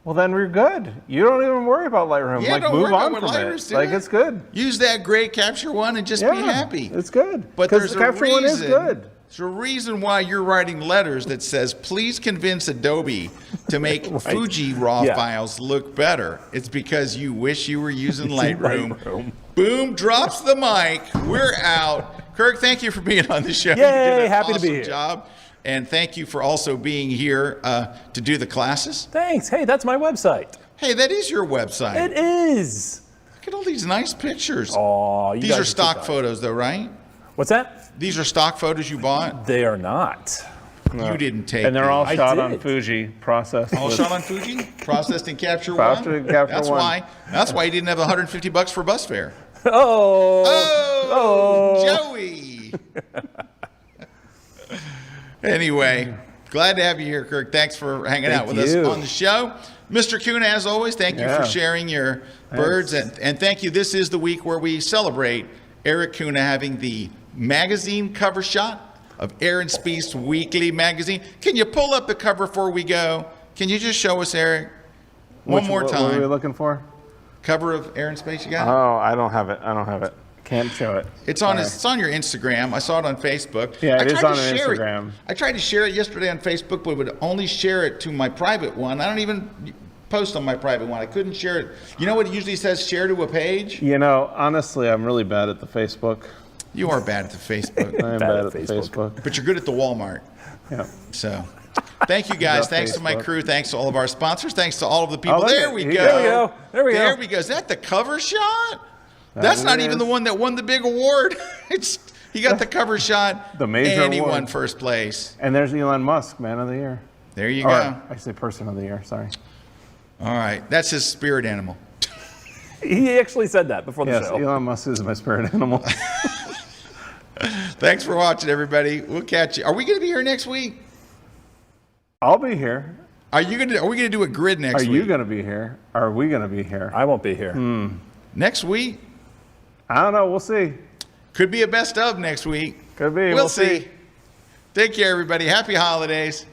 Well, then we're good. You don't even worry about Lightroom. Yeah, like, don't move worry about on what from Lightroom's it. doing. Like, it's good. Use that gray Capture One and just be happy. It's good. But Because there's the Capture One is good. There's a reason why you're writing letters that says, please convince Adobe to make Fuji RAW files look better. It's because you wish you were using Lightroom. Boom, drops the mic. We're out. Kirk, thank you for being on the show. Yay, you did an happy awesome to be here. job. And thank you for also being here to do the classes. Thanks. Hey, that's my website. Hey, that is your website. It is. Look at all these nice pictures. Oh, you These guys are too stock kind. photos, though, right? What's that? These are stock photos you bought? They are not. You didn't take And they're all these. shot on did. Fuji, processed. All with- shot on Fuji? Processed in Capture Processed One? in Capture That's One. why. That's why you didn't have $150 for bus fare. Oh. Joey. Anyway, glad to have you here, Kirk. Thanks for hanging out with us you. on the show. Mr. Kuna, as always, thank you for sharing your birds. And thank you. This is the week where we celebrate Erik Kuna having the magazine cover shot of Air and Space Weekly magazine. Can you pull up the cover before we go? Can you just show us, Erik? One more time. What are we looking for? Cover of Air and Space, you got it? Oh, I don't have it. Can't show it. It's on it's on your Instagram. I saw it on Facebook. Yeah, it I is tried on to share it. Instagram. I tried to share it yesterday on Facebook, but it would only share it to my private one. I don't even post on my private one. I couldn't share it. You know what it usually says? Share to a page? You know, honestly, I'm really bad at the Facebook. You are bad at the Facebook. I'm bad at the Facebook. But you're good at the Walmart. Yeah. So thank you guys. Love Thanks to my Facebook. crew. Thanks to all of our sponsors. Thanks to all of the people. look There at- we here go. you go. There we go. There we go. Is that the cover shot? That's it not even is. the one that won the big award. He got the cover shot. The major and he award. won first place. And there's Elon Musk, Man of the Year. There you Or, go. I say Person of the Year, sorry. All right. That's his spirit animal. He actually said that before the Yes, show. Elon Musk is my spirit animal. Thanks for watching, everybody. We'll catch you. Are we going to be here next week? I'll be here. Are we going to do a grid next Are week? you going to be here? Are we going to be here? I won't be here. Next week? I don't know. We'll see. Could be a best of next week. Could be. We'll see. Take care, everybody. Happy holidays.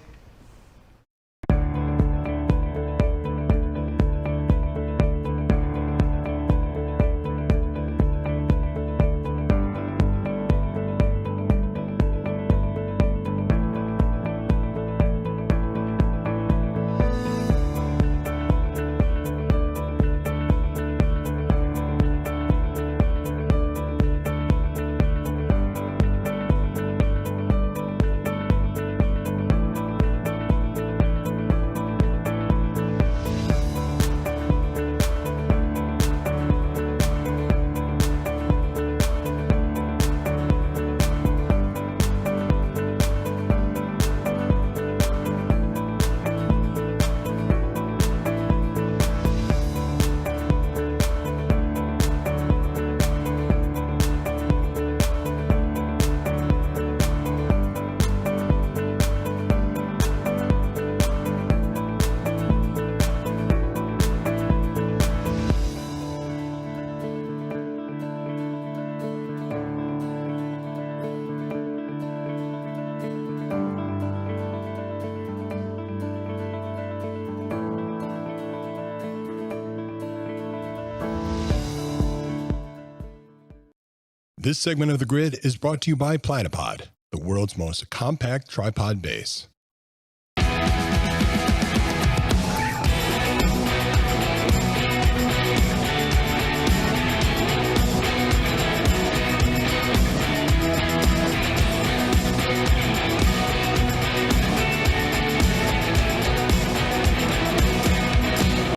This segment of The Grid is brought to you by Platypod, the world's most compact tripod base.